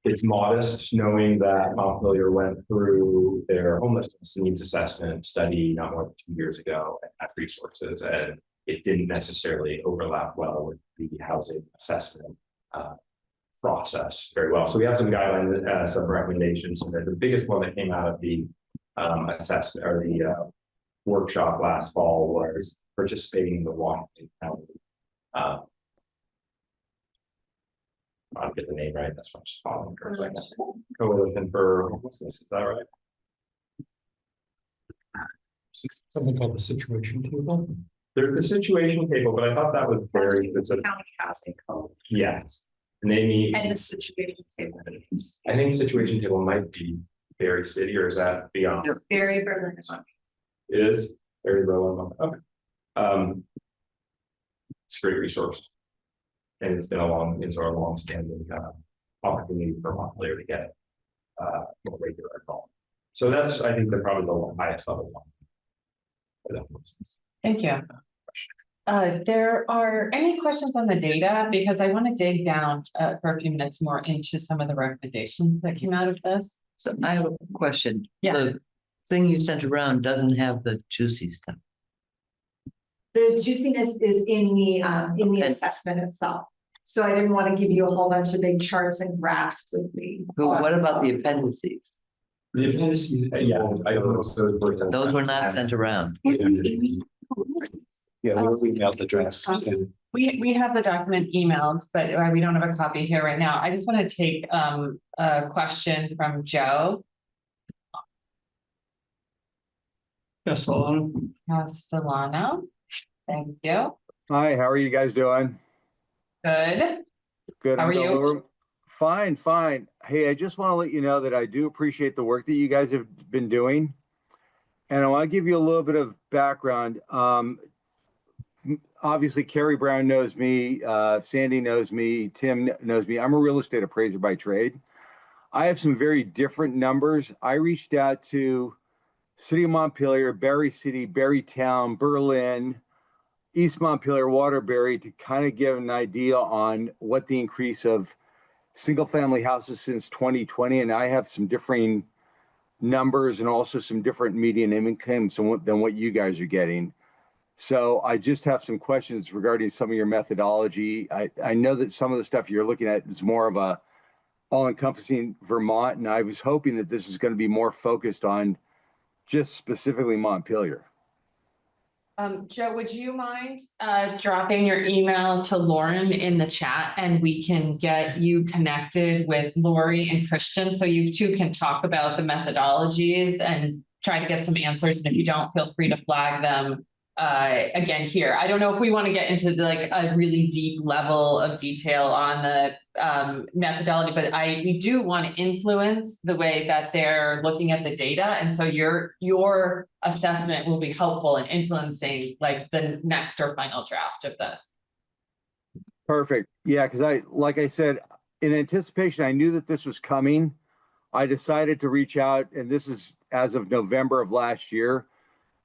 It's modest, knowing that Montpelier went through their homelessness needs assessment study not more than 2 years ago and had resources, and it didn't necessarily overlap well with the housing assessment process very well. So we have some guidelines, some recommendations. So the biggest one that came out of the assessment or the workshop last fall was participating in the Washington County. I'll get the name right. That's what I'm just following. Coalition for Homelessness. Is that right? Something called the situation table. There's the situation table, but I thought that was very specific. County housing code. Yes, and they need. And the situation table. I think the situation table might be Berry City, or is that beyond? Very Berlin. It is very Berlin. Okay. It's a great resource. And it's been a long-standing opportunity for Montpelier to get more regular call. So that's, I think, probably the highest level one. Thank you. There are any questions on the data? Because I want to dig down for a few minutes more into some of the recommendations that came out of this. So I have a question. Yeah. thing you sent around doesn't have the juicy stuff. The juiciness is in the Okay. assessment itself. So I didn't want to give you a whole bunch of big charts and graphs with the. But what about the appendices? The appendices, yeah, I don't know. Those were not sent around. Yeah, we'll email the address. We have the document emailed, but we don't have a copy here right now. I just want to take a question from Joe Castellano. Castellano. Thank you. Hi, how are you guys doing? Good. Good. How I'm are going you? over- Fine, fine. Hey, I just want to let you know that I do appreciate the work that you guys have been doing. And I want to give you a little bit of background. Obviously, Carrie Brown knows me, Sandy knows me, Tim knows me. I'm a real estate appraiser by trade. I have some very different numbers. I reached out to City of Montpelier, Barry City, Barry Town, Berlin, East Montpelier, Waterbury to kind of give an idea on what the increase of single family houses since 2020. And I have some differing numbers and also some different median incomes than what you guys are getting. So I just have some questions regarding some of your methodology. I know that some of the stuff you're looking at is more of a all-encompassing Vermont, and I was hoping that this is going to be more focused on just specifically Montpelier. Joe, would you mind dropping your email to Lauren in the chat and we can get you connected with Lori and Christian so you two can talk about the methodologies and try to get some answers. And if you don't, feel free to flag them again here. I don't know if we want to get into like a really deep level of detail on the methodology, but we do want to influence the way that they're looking at the data. And so your assessment will be helpful in influencing like the next or final draft of this. Perfect. Yeah, because like I said, in anticipation, I knew that this was coming. I decided to reach out, and this is as of November of last year.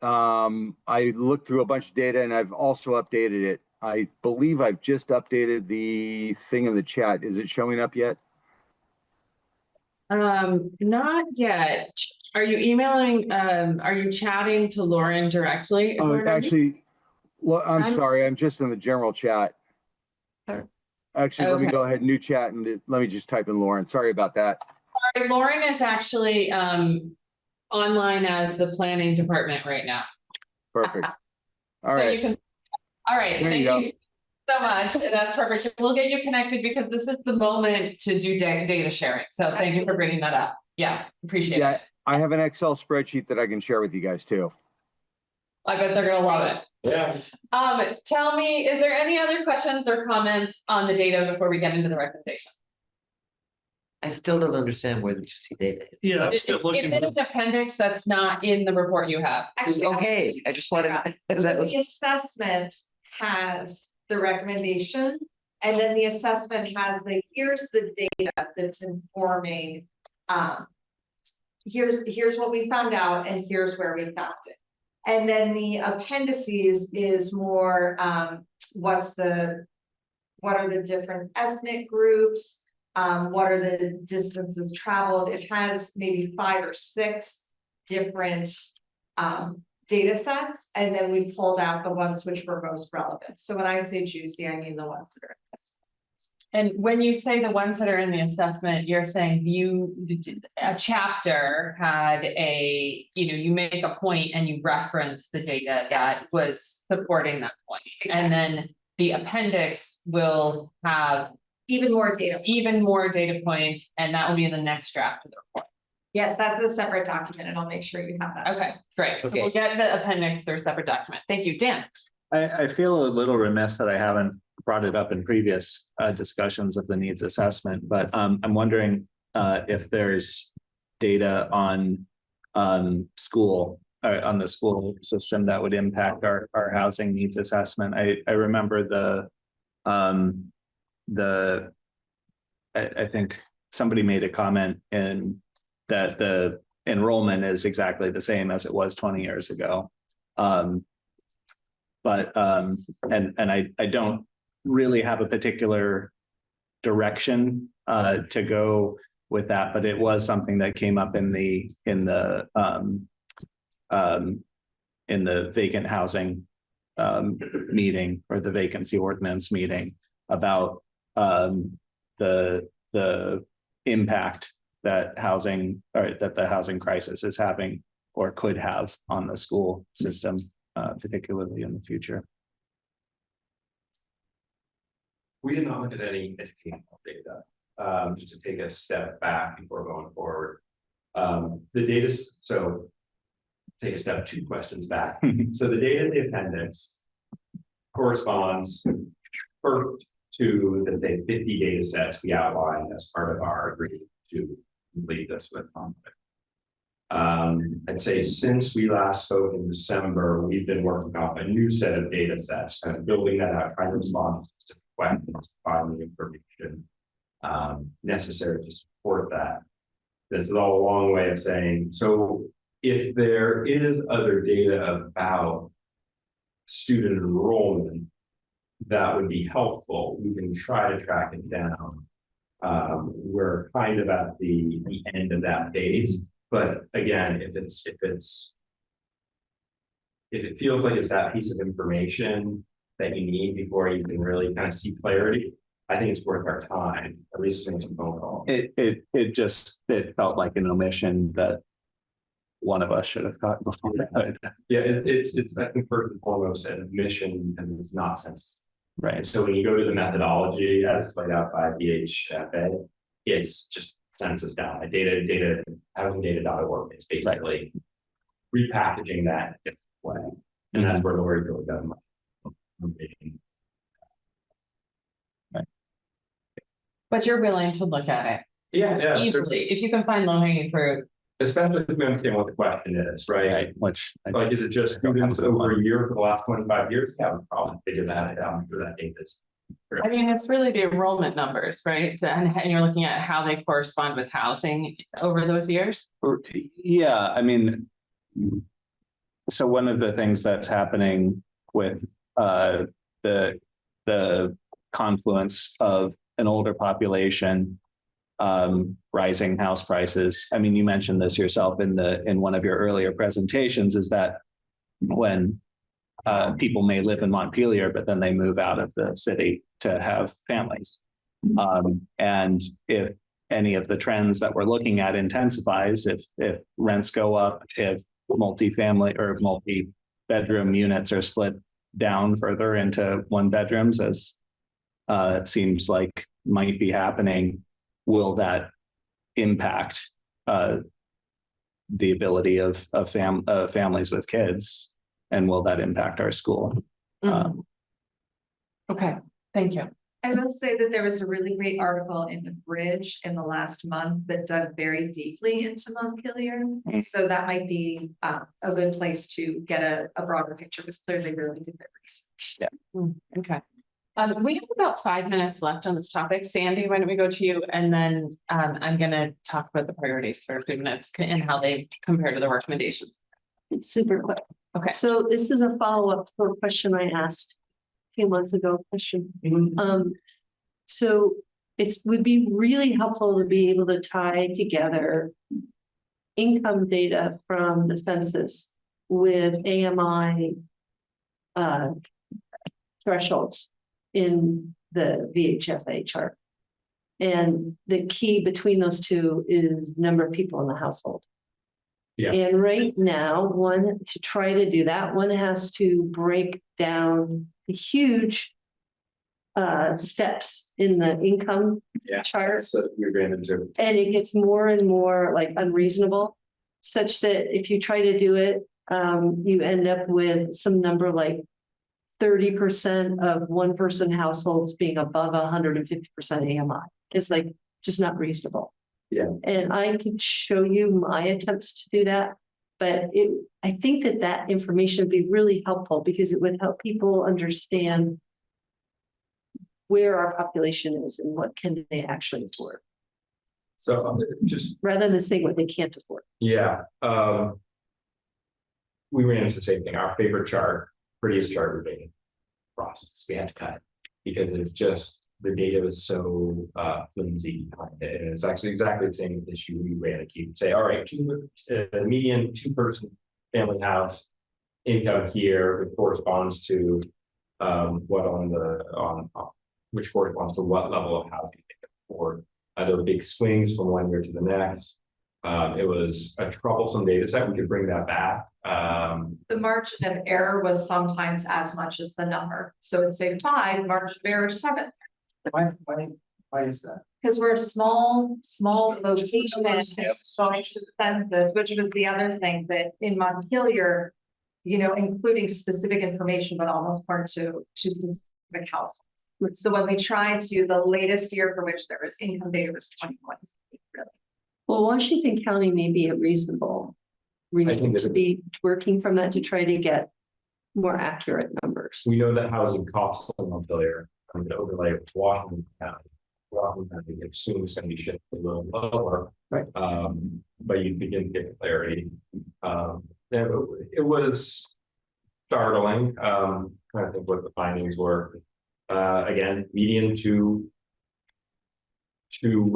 I looked through a bunch of data and I've also updated it. I believe I've just updated the thing in the chat. Is it showing up yet? Not yet. Are you emailing, are you chatting to Lauren directly? Lauren, are you- Actually, well, I'm sorry. I'm just in the general chat. Actually, let me Okay. go ahead, new chat, and let me just type in Lauren. Sorry about that. Sorry, Lauren is actually online as the planning department right now. Perfect. All So right. you can, all right, There you thank go. you so much. That's perfect. We'll get you connected because this is the moment to do data sharing. So thank you for bringing that up. Yeah, appreciate Yeah, it. I have an Excel spreadsheet that I can share with you guys too. I bet they're gonna love it. Yeah. Tell me, is there any other questions or comments on the data before we get into the recommendation? I still don't understand where the juicy data is. Yeah. It's in an appendix that's not in the report you have. Actually, Okay, I just wanted, So that was, the assessment has the recommendation, and then the assessment has here's the data that's informing. Here's what we found out, and here's where we found it. And then the appendices is more, what are the different ethnic groups? What are the distances traveled? It has maybe 5 or 6 different data sets, and then we pulled out the ones which were most relevant. So when I say juicy, I mean the ones that are in this. And when you say the ones that are in the assessment, you're saying a chapter had you make a point and you reference the data that was supporting that point. And then the appendix will have Even more data points, and that will be in the next draft of the report. Yes, that's a separate document, and I'll make sure you have that. Okay, great. So Okay. we'll get the appendix through a separate document. Thank you, Dan. I feel a little remiss that I haven't brought it up in previous discussions of the needs assessment, but I'm wondering if there's data on school on the school system that would impact our housing needs assessment. I remember I think somebody made a comment in that the enrollment is exactly the same as it was 20 years ago. And I don't really have a particular direction to go with that, but it was something that came up in the in the vacant housing meeting, or the vacancy ordinance meeting, about the impact that housing, or that the housing crisis is having or could have on the school system, particularly in the future. We did not look at any educational data, just to take a step back before going forward. The data, so take a step 2 questions back. So the data in the appendix corresponds first to the, say, 50 data sets we outlined as part of our agreement to complete this with conflict. I'd say since we last spoke in December, we've been working on a new set of data sets, kind of building that out, trying to respond to questions, find the information necessary to support that. This is all a long way of saying, so if there is other data about student enrollment that would be helpful, we can try to track it down. We're kind of at the end of that phase, but again, if it feels like it's that piece of information that you need before you can really kind of see clarity, I think it's worth our time, at least make some phone calls. It felt like an omission that one of us should have caught before. Yeah, it's I think first and foremost an admission, and it's not sensitive. Right. So when you go to the methodology as laid out by BHFA, it's just census data, housingdata.org. It's basically repackaging that in a different way. And that's where Lori's really done much. Right. But you're willing to look at it Yeah, easily, if you can find low hanging fruit. Especially if we understand what the question is, right? Which, like, is it just students over a year for the last 25 years? Yeah, we probably figure that out. I'm sure that data is. I mean, it's really the enrollment numbers, right? And you're looking at how they correspond with housing over those years. Yeah, I mean, so one of the things that's happening with the confluence of an older population, rising house prices. I mean, you mentioned this yourself in one of your earlier presentations, is that when people may live in Montpelier, but then they move out of the city to have families. And if any of the trends that we're looking at intensifies, if rents go up, if multifamily or multi-bedroom units are split down further into 1-bedrooms, as it seems like might be happening, will that impact the ability of families with kids, and will that impact our school? Okay, thank you. I will say that there was a really great article in the Bridge in the last month that dug very deeply into Montpelier. So that might be a good place to get a broader picture, because clearly they really did their research. Yeah. Okay. We have about 5 minutes left on this topic. Sandy, why don't we go to you? And then I'm going to talk about the priorities for a few minutes and how they compare to the recommendations. It's super quick. Okay. So this is a follow-up to a question I asked a few months ago. So it would be really helpful to be able to tie together income data from the census with AMI thresholds in the VHFA chart. And the key between those two is number of people in the household. Yeah. And right now, to try to do that, one has to break down the huge steps in the income chart. So you're going into. And it gets more and more like unreasonable, such that if you try to do it, you end up with some number like 30% of 1-person households being above 150% AMI. It's like just not reasonable. Yeah. And I could show you my attempts to do that, but I think that information would be really helpful, because it would help people understand where our population is and what can they actually afford. So just rather than saying what they can't afford. Yeah. We ran into the same thing. Our favorite chart, prettiest chart we made process. We had to cut it because it's just the data was so flimsy behind it. And it's actually exactly the same issue we ran. You could say, all right, median 2-person family house. Income here, it corresponds to, what on the, which corresponds to what level of housing they can afford. There were big swings from one year to the next. It was a troublesome data set. We could bring that back. The margin of error was sometimes as much as the number. So it'd say 5, margin of error 7. Why is that? Because we're a small location and it's so expensive, which was the other thing that in Montpelier, you know, including specific information, but almost part to specific households. So when we try to, the latest year for which there was income data was 21. Really. Well, Washington County may be a reasonable region to be working from that to try to get more accurate numbers. We know that housing costs in Montpelier. I'm going to overlay with Washington County. Washington County assumes it's going to be shifted a little lower. Right. But you begin to get clarity. It was startling. Trying to think what the findings were. Again, median two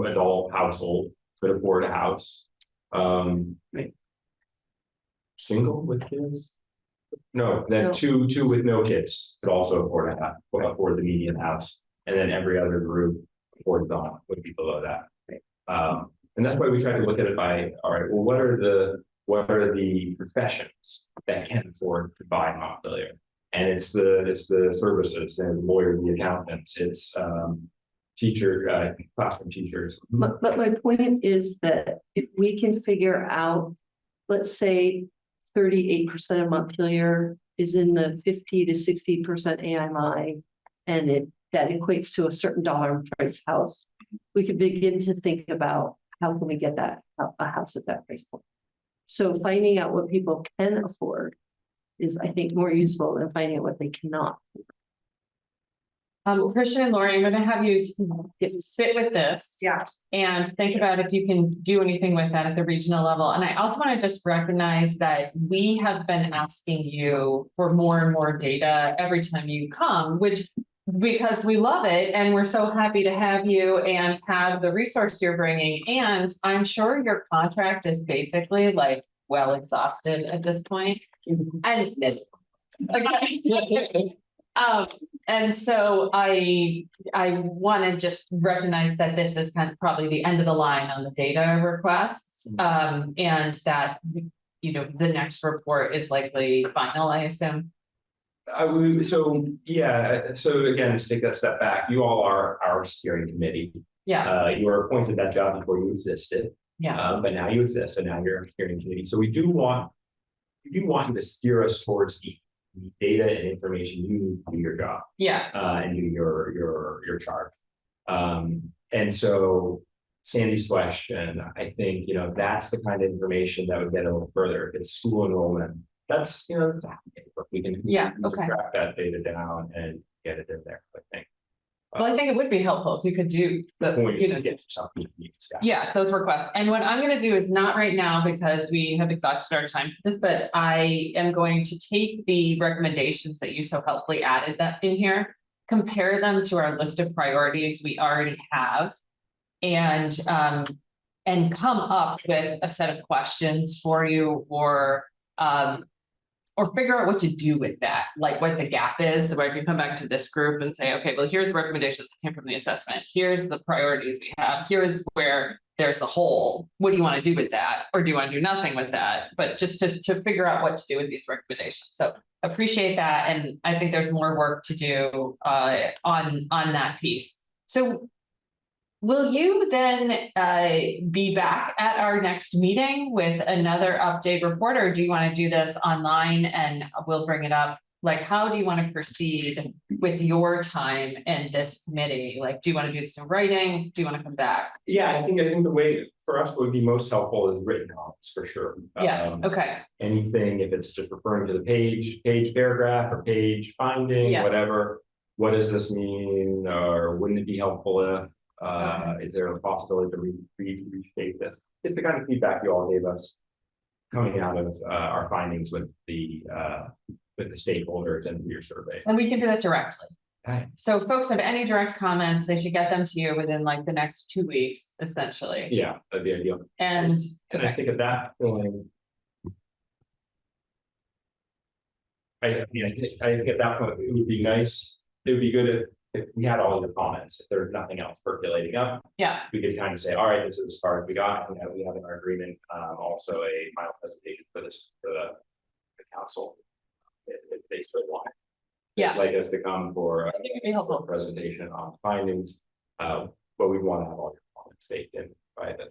adult household could afford a house. Right. Single with kids? No, then two with no kids could also afford the median house, and then every other group afforded on would be below that. Right. And that's why we try to look at it by, all right, well, what are the professions that can afford to buy Montpelier? And it's the services and lawyers, the accountants, it's classroom teachers. But my point is that if we can figure out, let's say 38% of Montpelier is in the 50 to 60% AMI, and that equates to a certain dollar price house, we could begin to think about how can we get that a house at that price point. So finding out what people can afford is, I think, more useful than finding out what they cannot. Christian and Lori, I'm going to have you sit with this. Yeah. And think about if you can do anything with that at the regional level. And I also want to just recognize that we have been asking you for more and more data every time you come, because we love it and we're so happy to have you and have the resource you're bringing. And I'm sure your contract is basically like well exhausted at this point. And okay. And so I want to just recognize that this is kind of probably the end of the line on the data requests, and that, you know, the next report is likely final, I assume. So again, to take that step back, you all are our steering committee. Yeah. You were appointed that job before you existed. Yeah. But now you exist, so now you're a steering committee. So we do want you to steer us towards the data and information you need to do your job. Yeah. And do your charge. And so Sandy's question, I think, you know, that's the kind of information that would get a little further. If it's school enrollment, that's, you know, that's we can track that data down and get it in there, I think. Well, I think it would be helpful if you could do those requests. And what I'm going to do is not right now, because we have exhausted our time for this, but I am going to take the recommendations that you so helpfully added that in here, compare them to our list of priorities we already have, and come up with a set of questions for you, or figure out what to do with that, like what the gap is, the way we can come back to this group and say, okay, well, here's the recommendations that came from the assessment. Here's the priorities we have. Here's where there's the hole. What do you want to do with that? Or do you want to do nothing with that? But just to figure out what to do with these recommendations. So appreciate that. And I think there's more work to do on that piece. So will you then be back at our next meeting with another update report, or do you want to do this online and we'll bring it up? Like, how do you want to proceed with your time in this committee? Like, do you want to do this in writing? Do you want to come back? Yeah, I think the way for us would be most helpful is written comments for sure. Yeah. Okay. Anything, if it's just referring to the page paragraph or page finding, whatever. What does this mean? Or wouldn't it be helpful if? Is there a possibility to reshape this? It's the kind of feedback you all gave us coming out of our findings with the stakeholders and your survey. And we can do that directly. Okay. So if folks have any direct comments, they should get them to you within like the next 2 weeks, essentially. Yeah, that'd be ideal. And I think at that point, I think at that point, it would be nice, it would be good if we had all your comments, if there's nothing else percolating up. Yeah, We could kind of say, all right, this is as far as we got, and we have in our agreement, also a final presentation for this, for the council. If they still want. Yeah. Like us to come for I think it'd be helpful. a presentation on findings, but we want to have all your comments baked in by the.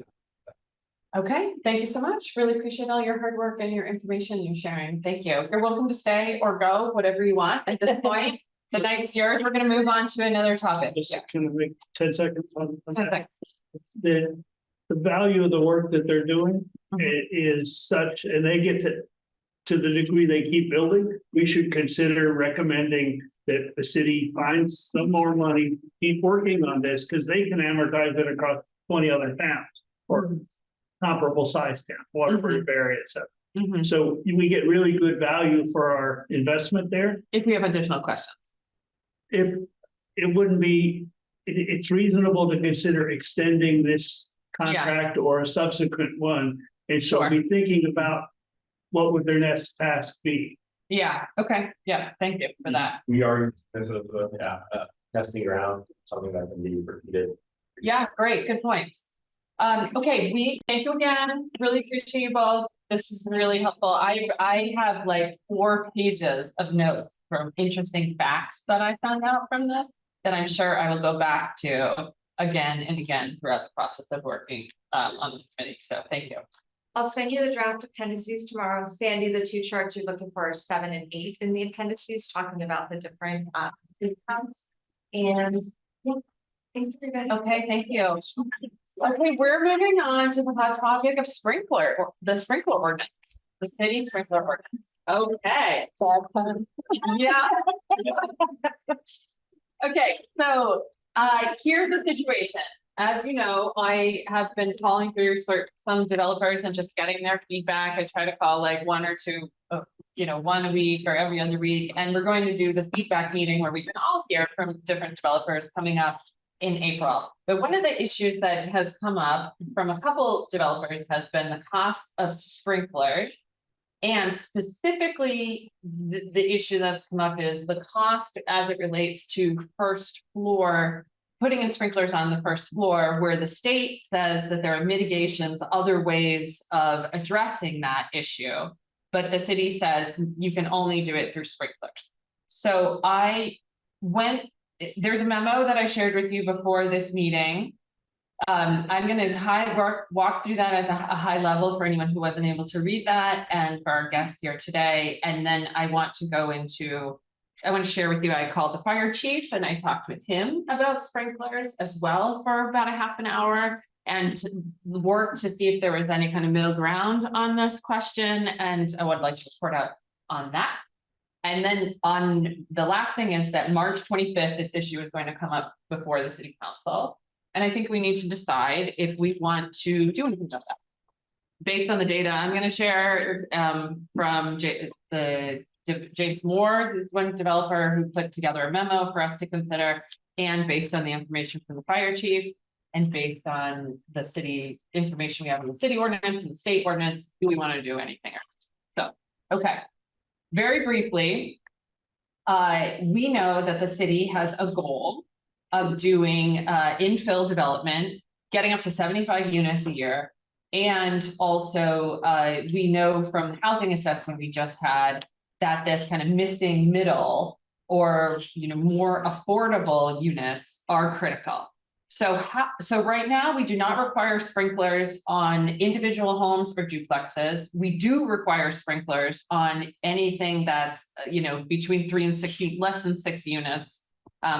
Okay, thank you so much. Really appreciate all your hard work and your information you're sharing. Thank you. You're welcome to stay or go, whatever you want at this point. The night's yours. We're gonna move on to another topic. Just Yeah. can I make 10 seconds on 10 that? seconds. The value of the work that they're doing is such, and they get to the degree they keep building, we should consider recommending that the city finds some more money, keep working on this, because they can amortize it across 20 other towns or comparable size town, Waterford, Barry, et cetera. Mhm. So we get really good value for our investment there. If we have additional questions. If it wouldn't be, it's reasonable to consider extending this contract or a subsequent one. And so Sure. be thinking about what would their next task be. Yeah, okay, yeah, thank you for that. We are, as a, testing ground, something that can be repeated. Yeah, great, good points. Okay, thank you again, really appreciate you both. This is really helpful. I have like 4 pages of notes from interesting facts that I found out from this that I'm sure I will go back to again and again throughout the process of working on this committee. So thank you. I'll send you the draft appendices tomorrow. Sandy, the 2 charts you're looking for are 7 and 8 in the appendices, talking about the different accounts. And yeah, thanks everybody. Okay, thank you. Okay, we're moving on to the hot topic of the sprinkler ordinance, the city sprinkler ordinance. Okay. Yeah. Okay, so here's the situation. As you know, I have been calling through some developers and just getting their feedback. I try to call like 1 or 2, 1 a week or every other week. And we're going to do the feedback meeting where we can all hear from different developers coming up in April. But one of the issues that has come up from a couple developers has been the cost of sprinklers. And specifically, the issue that's come up is the cost as it relates to first floor, putting in sprinklers on the first floor, where the state says that there are mitigations, other ways of addressing that issue. But the city says you can only do it through sprinklers. So there's a memo that I shared with you before this meeting. I'm going to walk through that at a high level for anyone who wasn't able to read that and for our guests here today. And then I want to share with you, I called the fire chief and I talked with him about sprinklers as well for about a half an hour and work to see if there was any kind of middle ground on this question. And I would like to report out on that. And then on the last thing is that March 25th, this issue is going to come up before the city council. And I think we need to decide if we want to do anything about that. Based on the data I'm going to share from James Moore, who's one developer who put together a memo for us to consider, and based on the information from the fire chief, and based on the city information we have in the city ordinance and the state ordinance, do we want to do anything else? So, okay. Very briefly, we know that the city has a goal of doing infill development, getting up to 75 units a year. And also, we know from the housing assessment we just had that this kind of missing middle or more affordable units are critical. So right now we do not require sprinklers on individual homes or duplexes. We do require sprinklers on anything that's between 3 and 6, less than 6 units.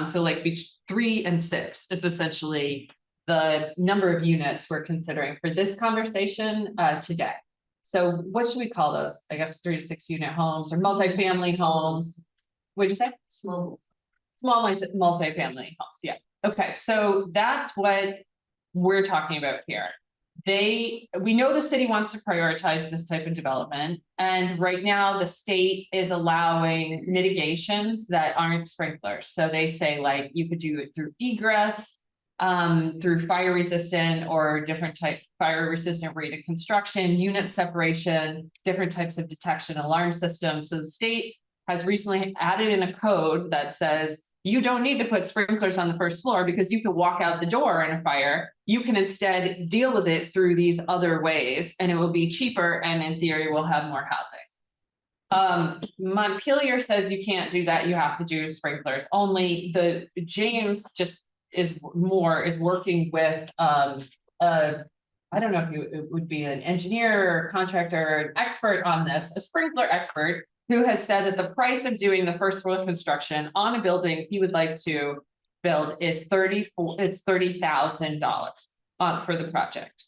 So like 3 and 6 is essentially the number of units we're considering for this conversation today. So what should we call those? I guess 3 to 6 unit homes or multifamily homes. What'd you say? Small multifamily homes. Yeah. Okay, so that's what we're talking about here. We know the city wants to prioritize this type of development, and right now the state is allowing mitigations that aren't sprinklers. So they say like you could do it through egress, through fire resistant or different type fire resistant rated construction, unit separation, different types of detection alarm systems. So the state has recently added in a code that says you don't need to put sprinklers on the first floor because you can walk out the door in a fire. You can instead deal with it through these other ways, and it will be cheaper, and in theory, we'll have more housing. Montpelier says you can't do that, you have to do sprinklers. Only the James just is working with I don't know if it would be an engineer or contractor, an expert on this, a sprinkler expert, who has said that the price of doing the first floor construction on a building he would like to build is $30,000 for the project.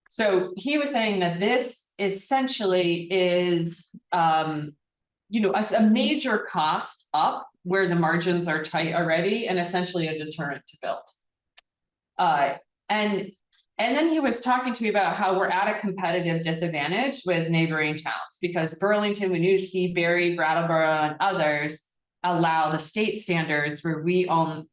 So he was saying that this essentially is, you know, a major cost up where the margins are tight already, and essentially a deterrent to build. And then he was talking to me about how we're at a competitive disadvantage with neighboring towns, because Burlington, Winooski, Barry, Brattleboro, and others allow the state standards where we allow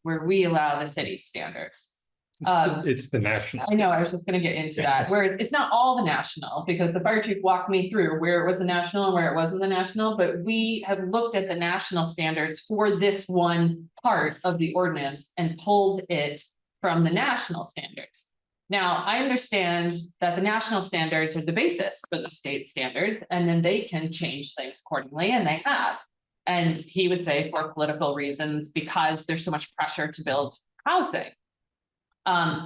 the city standards. It's the national. I know, I was just gonna get into that, where it's not all the national, because the fire chief walked me through where it was the national and where it wasn't the national, but we have looked at the national standards for this one part of the ordinance and pulled it from the national standards. Now, I understand that the national standards are the basis for the state standards, and then they can change things accordingly, and they have. And he would say for political reasons, because there's so much pressure to build housing.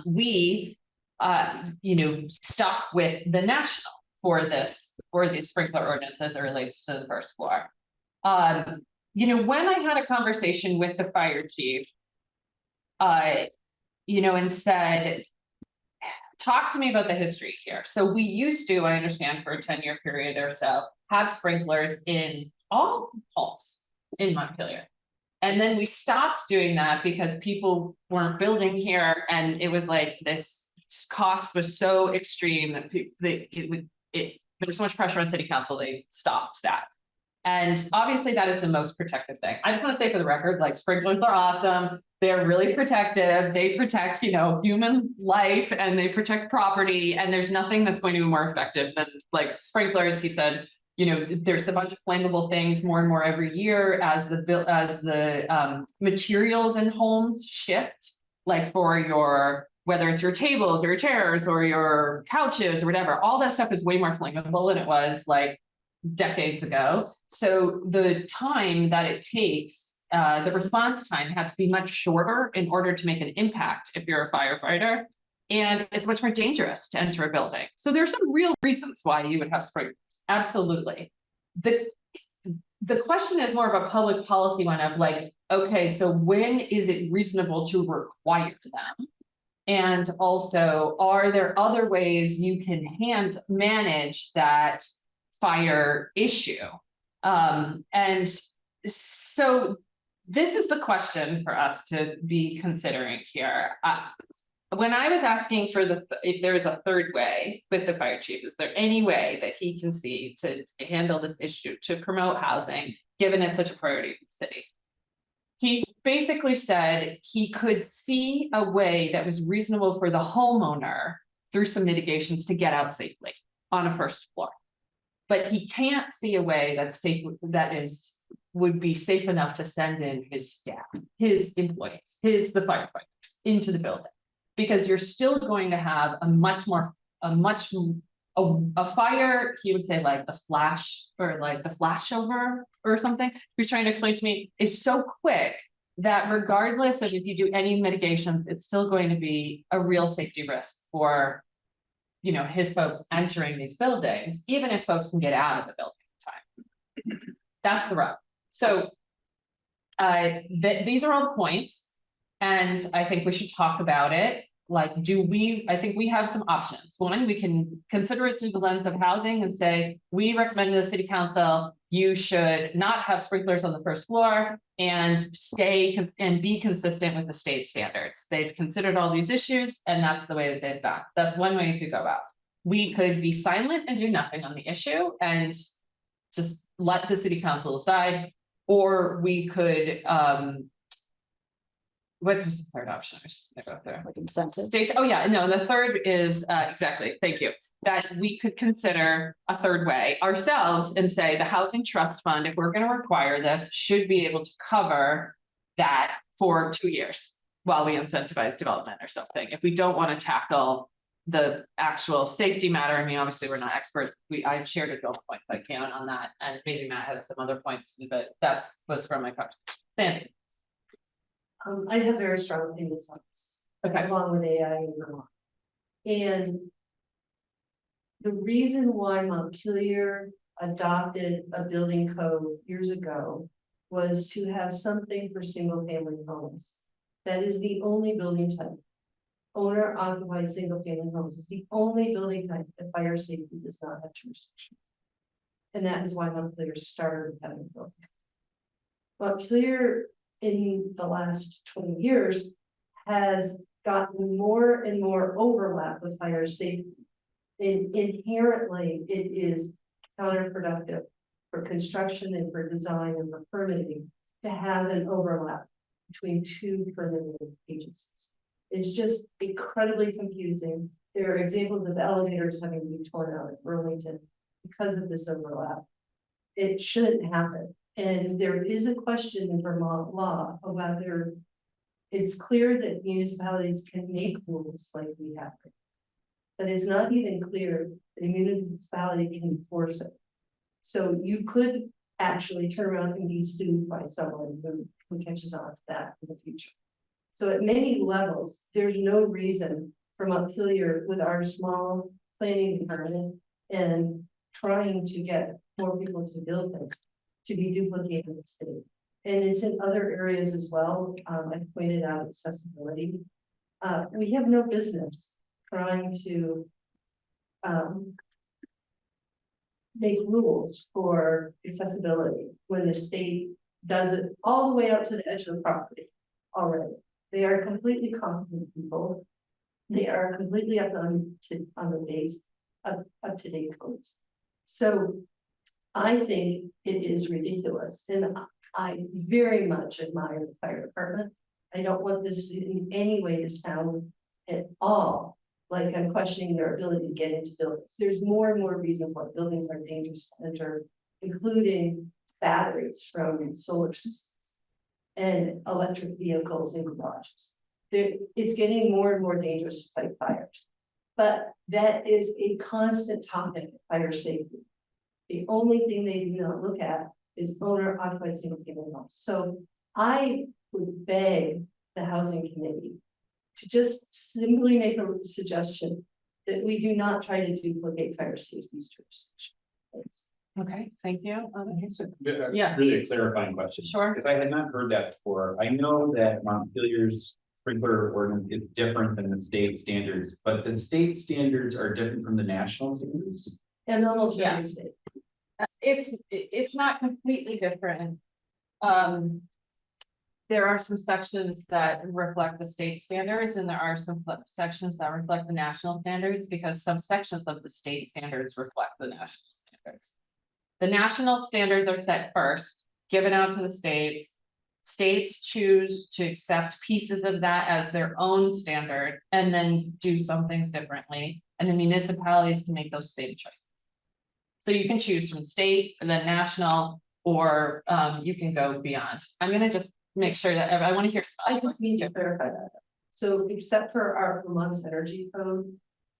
We stuck with the national for the sprinkler ordinance as it relates to the first floor. When I had a conversation with the fire chief, and said, talk to me about the history here. So we used to, I understand, for a 10-year period or so, have sprinklers in all homes in Montpelier. And then we stopped doing that because people weren't building here, and it was like this cost was so extreme that there was so much pressure on city council, they stopped that. And obviously that is the most protective thing. I just want to say for the record, like, sprinklers are awesome. They're really protective. They protect, human life, and they protect property. And there's nothing that's going to be more effective than like sprinklers. He said, there's a bunch of flammable things more and more every year as the materials in homes shift, like for whether it's your tables or your chairs or your couches or whatever, all that stuff is way more flammable than it was like decades ago. So the time that it takes, the response time has to be much shorter in order to make an impact if you're a firefighter. And it's much more dangerous to enter a building. So there's some real reasons why you would have sprinklers. Absolutely. The question is more of a public policy one of like, okay, so when is it reasonable to require them? And also, are there other ways you can manage that fire issue? And so this is the question for us to be considering here. When I was asking for if there is a third way with the fire chief, is there any way that he can see to handle this issue, to promote housing, given it's such a priority for the city? He basically said he could see a way that was reasonable for the homeowner through some mitigations to get out safely on a first floor. But he can't see a way that's safe, would be safe enough to send in his staff, his employees, the firefighters into the building. Because you're still going to have a fire, he would say, like the flash or like the flashover or something. He's trying to explain to me is so quick that regardless of if you do any mitigations, it's still going to be a real safety risk for, his folks entering these buildings, even if folks can get out of the building in time. That's the rub. So these are all points. And I think we should talk about it. Like, I think we have some options. One, we can consider it through the lens of housing and say, we recommend to the city council, you should not have sprinklers on the first floor and be consistent with the state standards. They've considered all these issues, and that's the way that they've gone. That's one way you could go about. We could be silent and do nothing on the issue and just let the city council decide, or we could What was the third option? I should go there. Like incentives. State, oh yeah, no, the third is, exactly, thank you. That we could consider a third way ourselves and say the housing trust fund, if we're gonna require this, should be able to cover that for 2 years while we incentivize development or something. If we don't want to tackle the actual safety matter, I mean, obviously, we're not experts. I've shared a couple points I can on that, and maybe Matt has some other points, but was from my question. Sandy. I have very strong opinions on this. Okay. Along with AI and Vermont. And the reason why Montpelier adopted a building code years ago was to have something for single family homes. That is the only building type. Owner occupied single family homes is the only building type that fire safety does not have jurisdiction. And that is why Montpelier started having a building. Montpelier in the last 20 years has gotten more and more overlap with fire safety. And inherently, it is counterproductive for construction and for design and for permitting to have an overlap between two permitting agencies. It's just incredibly confusing. There are examples of elevators having to be torn out in Burlington because of this overlap. It shouldn't happen. And there is a question in Vermont law about whether it's clear that municipalities can make rules like we have. But it's not even clear that a municipality can enforce it. So you could actually turn around and be sued by someone who catches on to that in the future. So at many levels, there's no reason for Montpelier with our small planning department and trying to get more people to build things to be duplicated in the state. And it's in other areas as well. I pointed out accessibility. We have no business trying to make rules for accessibility when the state does it all the way out to the edge of the property already. They are completely competent people. They are completely up on the dates up to date codes. So I think it is ridiculous, and I very much admire the fire department. I don't want this in any way to sound at all like I'm questioning their ability to get into buildings. There's more and more reason why buildings are dangerous to enter, including batteries from solar systems and electric vehicles in garages. It's getting more and more dangerous to fight fires. But that is a constant topic of fire safety. The only thing they do not look at is owner occupied single family homes. So I would beg the housing committee to just simply make a suggestion that we do not try to duplicate fire safety jurisdiction. Thanks. Okay, thank you. Yeah. Really a clarifying question. Sure. Because I had not heard that before. I know that Montpelier's sprinkler ordinance is different than the state standards, but the state standards are different from the national standards. And almost every Yes. state. It's not completely different. There are some sections that reflect the state standards, and there are some sections that reflect the national standards, because some sections of the state standards reflect the national standards. The national standards are set first, given out to the states. States choose to accept pieces of that as their own standard and then do some things differently. And the municipalities can make those same choices. So you can choose from state and then national, or you can go beyond. I'm gonna just make sure that I want to hear. I just need to clarify that. So except for our Vermont's energy code,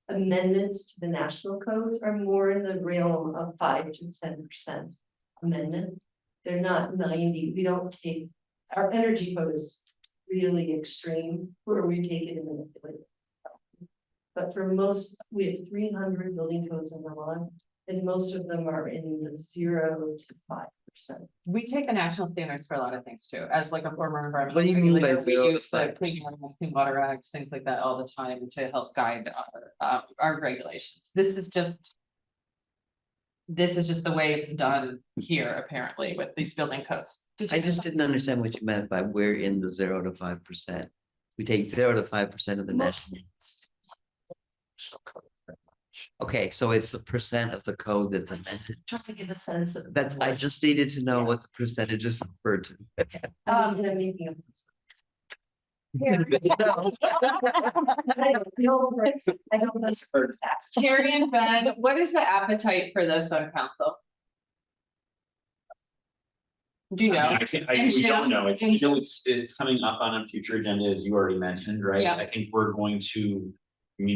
amendments to the national codes are more in the realm of 5 to 10% amendment. They're not 90. We don't take, our energy code is really extreme where we take it and manipulate it. But for most, we have 300 building codes in Vermont, and most of them are in the 0 to 5%. We take the national standards for a lot of things too, as like a former environmental. What do you mean by regulator, we 0 to use the 5%? Clean Air, Clean Water Act, things like that all the time to help guide our regulations. This is just the way it's done here, apparently, with these building codes. I just didn't understand what you meant by we're in the 0 to 5%. We take 0 to 5% of the national. Okay, so it's the percent of the code that's amended. Trying to give a sense of That's, I just needed to know what the percentages referred to. and I'm making a Carrie and Ben, what is the appetite for this on council? Do you know? I can't, we don't know, it's coming up on a future agenda, as you already mentioned, right? Yeah. I think we're going to,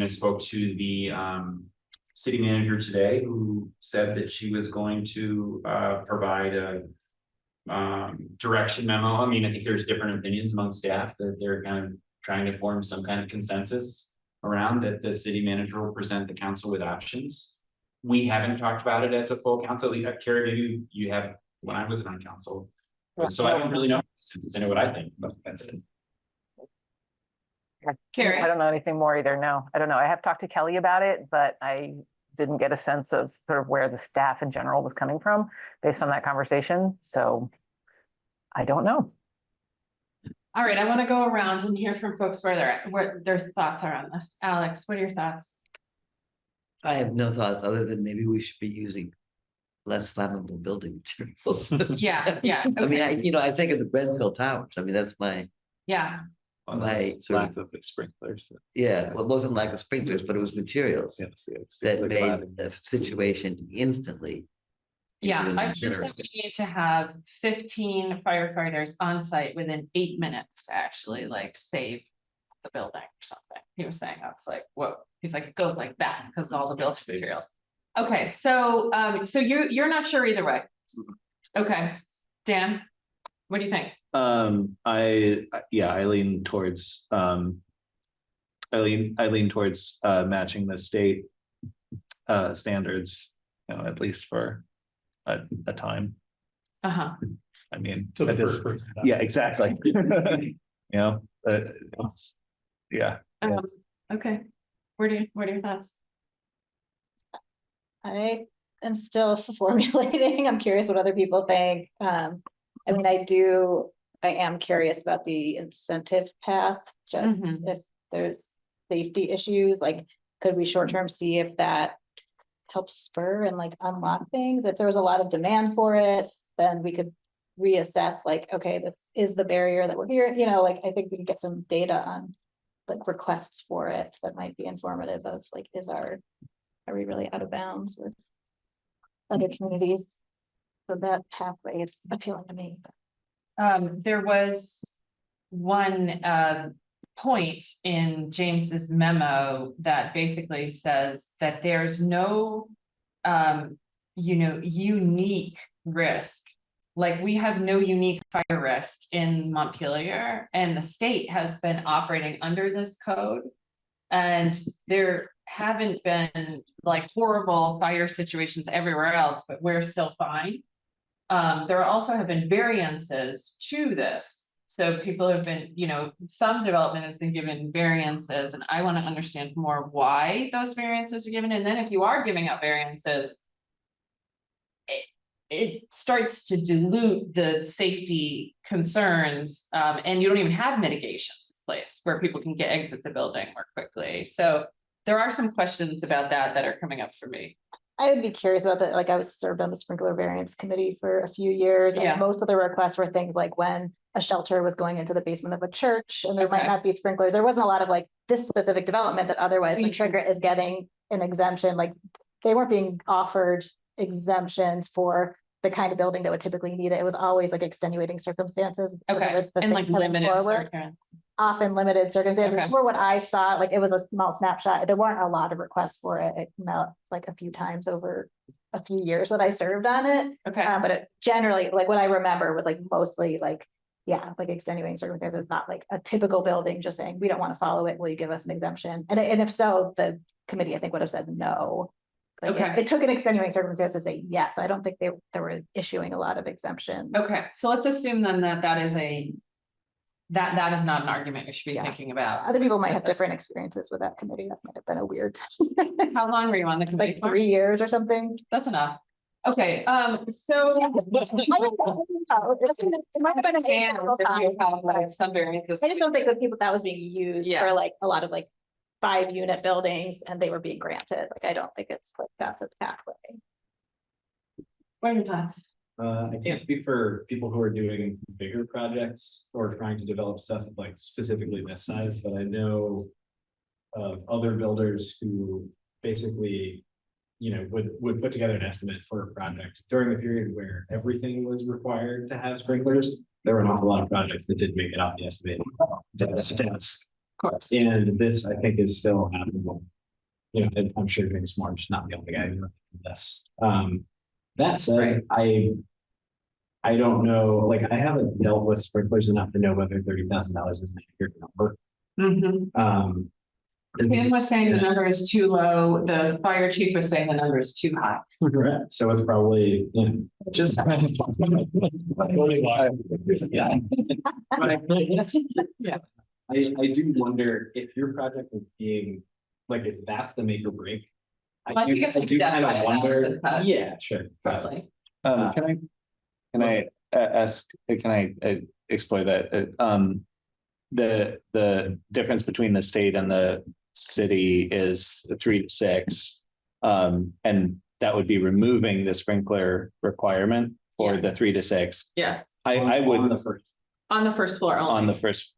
I spoke to the city manager today, who said that she was going to provide a direction memo. I mean, I think there's different opinions among staff that they're kind of trying to form some kind of consensus around, that the city manager will present the council with options. We haven't talked about it as a full council. Carrie, maybe you have, when I was on council. So I don't really know, since I know what I think, but that's it. Carrie? I don't know anything more either. No, I don't know. I have talked to Kelly about it, but I didn't get a sense of sort of where the staff in general was coming from based on that conversation. So I don't know. All right, I want to go around and hear from folks where they're at, what their thoughts are on this. Alex, what are your thoughts? I have no thoughts other than maybe we should be using less flammable building materials. Yeah, yeah. I mean, okay. I think of the Grenfell Towers. I mean, that's my, Yeah, sort Lack of sprinklers. yeah, well, it wasn't like the sprinklers, but it was materials Yes, yes. that Like made Aladdin. the situation instantly. yeah. easier than I think that generating. we need to have 15 firefighters on site within 8 minutes to actually like save the building or something. He was saying, I was like, whoa. He's like, it goes like that because of all the building materials. Okay, so so you're not sure either way. Okay, Dan, what do you think? I lean towards matching the state standards, at least for a time. Uh-huh. I mean, So the that is- first person. yeah, exactly. Yeah. Okay, what are your thoughts? I am still formulating. I'm curious what other people think. I mean, I am curious about the incentive path, just if there's safety issues, like, could we short-term see if that helps spur and like unlock things? If there was a lot of demand for it, then we could reassess, like, okay, this is the barrier that we're here, like, I think we could get some data on like requests for it that might be informative of like, are we really out of bounds with other communities? So that pathway is appealing to me. There was one point in James's memo that basically says that there's no unique risk. Like, we have no unique fire risk in Montpelier, and the state has been operating under this code. And there haven't been like horrible fire situations everywhere else, but we're still fine. There also have been variances to this. So people have been, some development has been given variances, and I want to understand more why those variances are given. And then if you are giving out variances, it starts to dilute the safety concerns, and you don't even have mitigations in place where people can exit the building more quickly. So there are some questions about that are coming up for me. I would be curious about that. Like, I was served on the sprinkler variance committee for a few years, and Yeah. most of the requests were things like when a shelter was going into the basement of a church and there might Okay. not be sprinklers. There wasn't a lot of like this specific development that otherwise So would you- trigger is getting an exemption. Like, they weren't being offered exemptions for the kind of building that would typically need it. It was always like extenuating circumstances. Okay, the and like things coming limited forward. circumstances. Often limited circumstances, Okay. for what I saw, like, it was a small snapshot. There weren't a lot of requests for it. It came out like a few times over a few years that I served on it. Okay, But it generally, like, what I remember was like mostly like, yeah, like extenuating circumstances, not like a typical building just saying, we don't want to follow it. Will you give us an exemption? And if so, the committee, I think, would have said no. Like, Okay. it took an extenuating circumstance to say yes. I don't think they were issuing a lot of exemptions. okay, so let's assume then that is that is not an argument we should be Yeah. thinking about. Other people might have Yes. different experiences with that committee. That might have been a weird, How long were you on the committee like for? 3 years or something. That's enough. Okay, so. It might have been a handful of times. You have like some variances. I just don't think that was being used Yeah. for like a lot of like 5-unit buildings and they were being granted. Like, I don't think it's like that's a pathway. What are your thoughts? I can't speak for people who are doing bigger projects or trying to develop stuff like specifically this size, but I know of other builders who basically, would put together an estimate for a project during the period where everything was required to have sprinklers. There were an awful lot of projects that didn't make it out the estimate. And this, I think, is still happening. I'm sure James Smart's not the only guy who this. That said, I don't know, like, I haven't dealt with sprinklers enough to know whether $30,000 is an accurate number. Tim was saying the number is too low, the fire chief was saying the number is too high. Correct. So it's probably, just. Yeah. I do wonder if your project is being, like, if that's the make or break. Well, I think it's like death by 1,000 cuts. Yeah, sure. Probably. Can I explore that? The difference between the state and the city is 3 to 6. And that would be removing the sprinkler requirement for the 3 to 6. Yes. I would on the first floor only. on the first.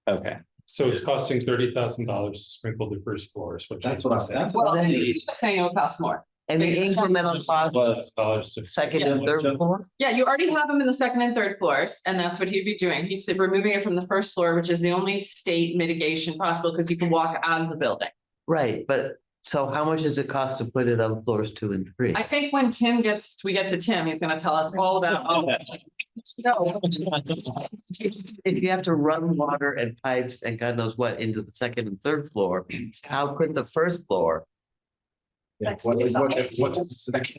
Okay. So it's costing $30,000 to sprinkle the first floors, which. That's what I said. Well, and he's saying it will cost more. And the incremental cost, Dollars to. second and third floor? Yeah, you already have them in the second and third floors, and that's what he'd be doing. He's removing it from the first floor, which is the only state mitigation possible because you can walk out of the building. Right, but so how much does it cost to put it on floors 2 and 3? I think when we get to Tim, he's gonna tell us all about. No. If you have to run water and pipes and God knows what into the second and third floor, how could the first floor? Yeah, It's an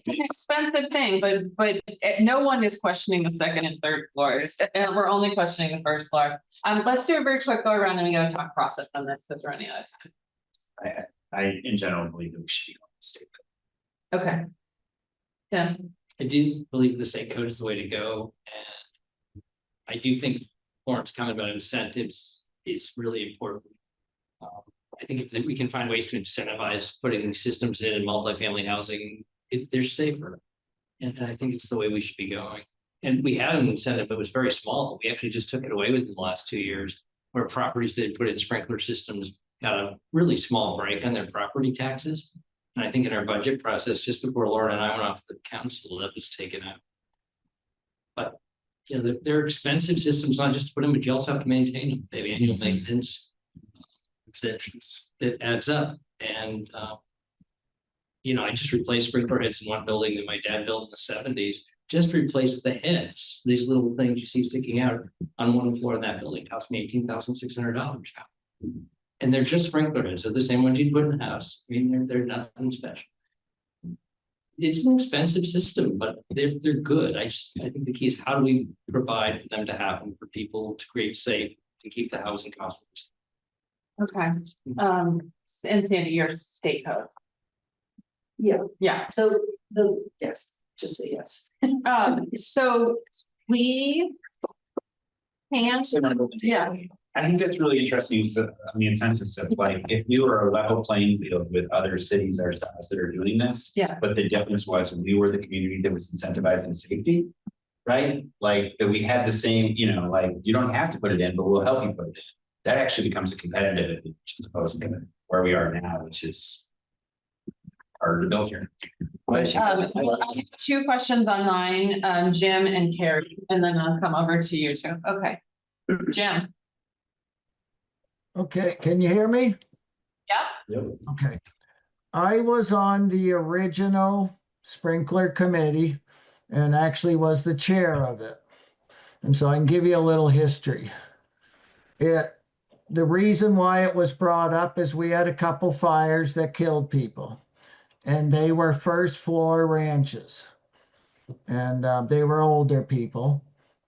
expensive thing, but no one is questioning the second and third floors, and we're only questioning the first floor. Let's do a very quick go around and we gotta talk process on this because we're running out of time. I in general believe that we should be on the state. Okay. Tim, I do believe the state code is the way to go, and I do think Lauren's comment about incentives is really important. I think if we can find ways to incentivize putting these systems in multifamily housing, they're safer. And I think it's the way we should be going. And we had an incentive, but it was very small. We actually just took it away within the last 2 years, where properties that had put in sprinkler systems got a really small break on their property taxes. And I think in our budget process, just before Lauren and I went off the council, that was taken out. But they're expensive systems, not just to put them, but you also have to maintain them. They have annual maintenance. It adds up. And I just replaced sprinkler heads in one building that my dad built in the 70s. Just replaced the heads, these little things you see sticking out on one floor of that building, cost me $18,600. And they're just sprinkler heads. They're the same ones you'd put in the house. I mean, they're nothing special. It's an expensive system, but they're good. I think the key is how do we provide for them to happen for people to create safe and keep the housing costs. okay, and Sandy, your state code. Yeah. So yes, just say yes. So we can, yeah, I think that's really interesting on the incentives of, like, if we were a level playing field with other cities our size that are doing this. Yeah. But the difference was we were the community that was incentivizing safety, right? Like that we had the same, like you don't have to put it in, but we'll help you put it in. That actually becomes a competitive advantage as opposed to where we are now, which is harder to build here. I have 2 questions online, Jim and Carrie, and then I'll come over to you too. Okay, Jim. Okay, can you hear me? Yeah. Okay. I was on the original sprinkler committee and actually was the chair of it. And so I can give you a little history. The reason why it was brought up is we had a couple fires that killed people, and they were first floor ranches, and they were older people.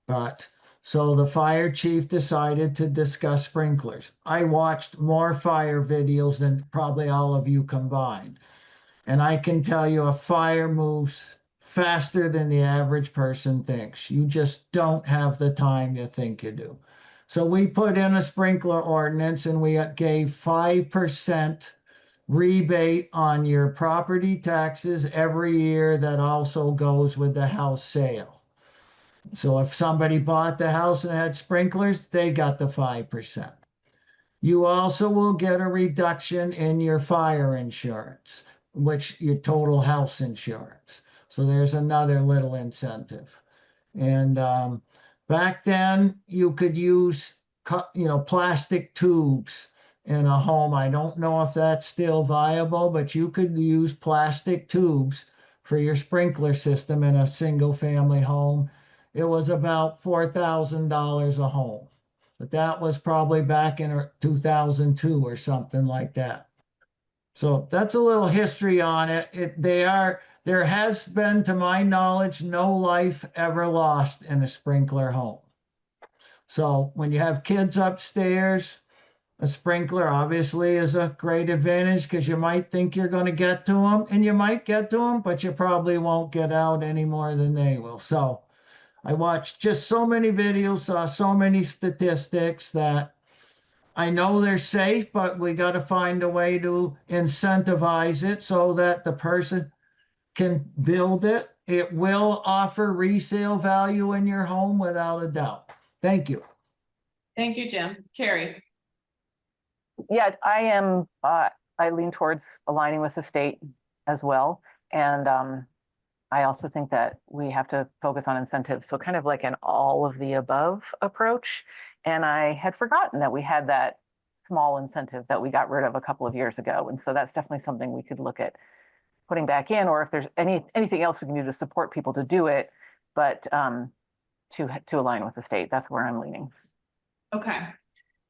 But so the fire chief decided to discuss sprinklers. I watched more fire videos than probably all of you combined. And I can tell you a fire moves faster than the average person thinks. You just don't have the time you think you do. So we put in a sprinkler ordinance and we gave 5% rebate on your property taxes every year that also goes with the house sale. So if somebody bought the house and had sprinklers, they got the 5%. You also will get a reduction in your fire insurance, which your total house insurance. So there's another little incentive. And back then, you could use plastic tubes in a home. I don't know if that's still viable, but you could use plastic tubes for your sprinkler system in a single family home. It was about $4,000 a home. But that was probably back in 2002 or something like that. So that's a little history on it. There has been, to my knowledge, no life ever lost in a sprinkler home. So when you have kids upstairs, a sprinkler obviously is a great advantage because you might think you're going to get to them, and you might get to them, but you probably won't get out any more than they will. So I watched just so many videos, saw so many statistics that I know they're safe, but we got to find a way to incentivize it so that the person can build it. It will offer resale value in your home without a doubt. Thank you. Thank you, Jim. Carrie. Yeah, I lean towards aligning with the state as well. And I also think that we have to focus on incentives. So kind of like an all of the above approach. And I had forgotten that we had that small incentive that we got rid of a couple of years ago. And so that's definitely something we could look at putting back in, or if there's anything else we can do to support people to do it, but to align with the state. That's where I'm leaning. Okay.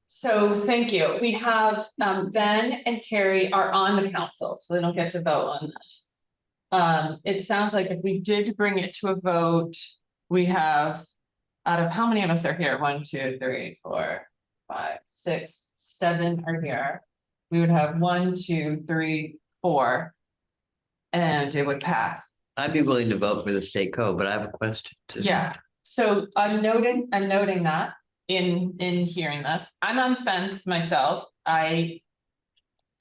So thank you. We have Ben and Carrie are on the council, so they don't get to vote on this. It sounds like if we did bring it to a vote, we have, out of how many of us are here? 1, 2, 3, 4, 5, 6, 7 are here. We would have 1, 2, 3, 4, and it would pass. I'd be willing to vote for the state code, but I have a question too. Yeah, so I'm noting that in hearing this. I'm on the fence myself. I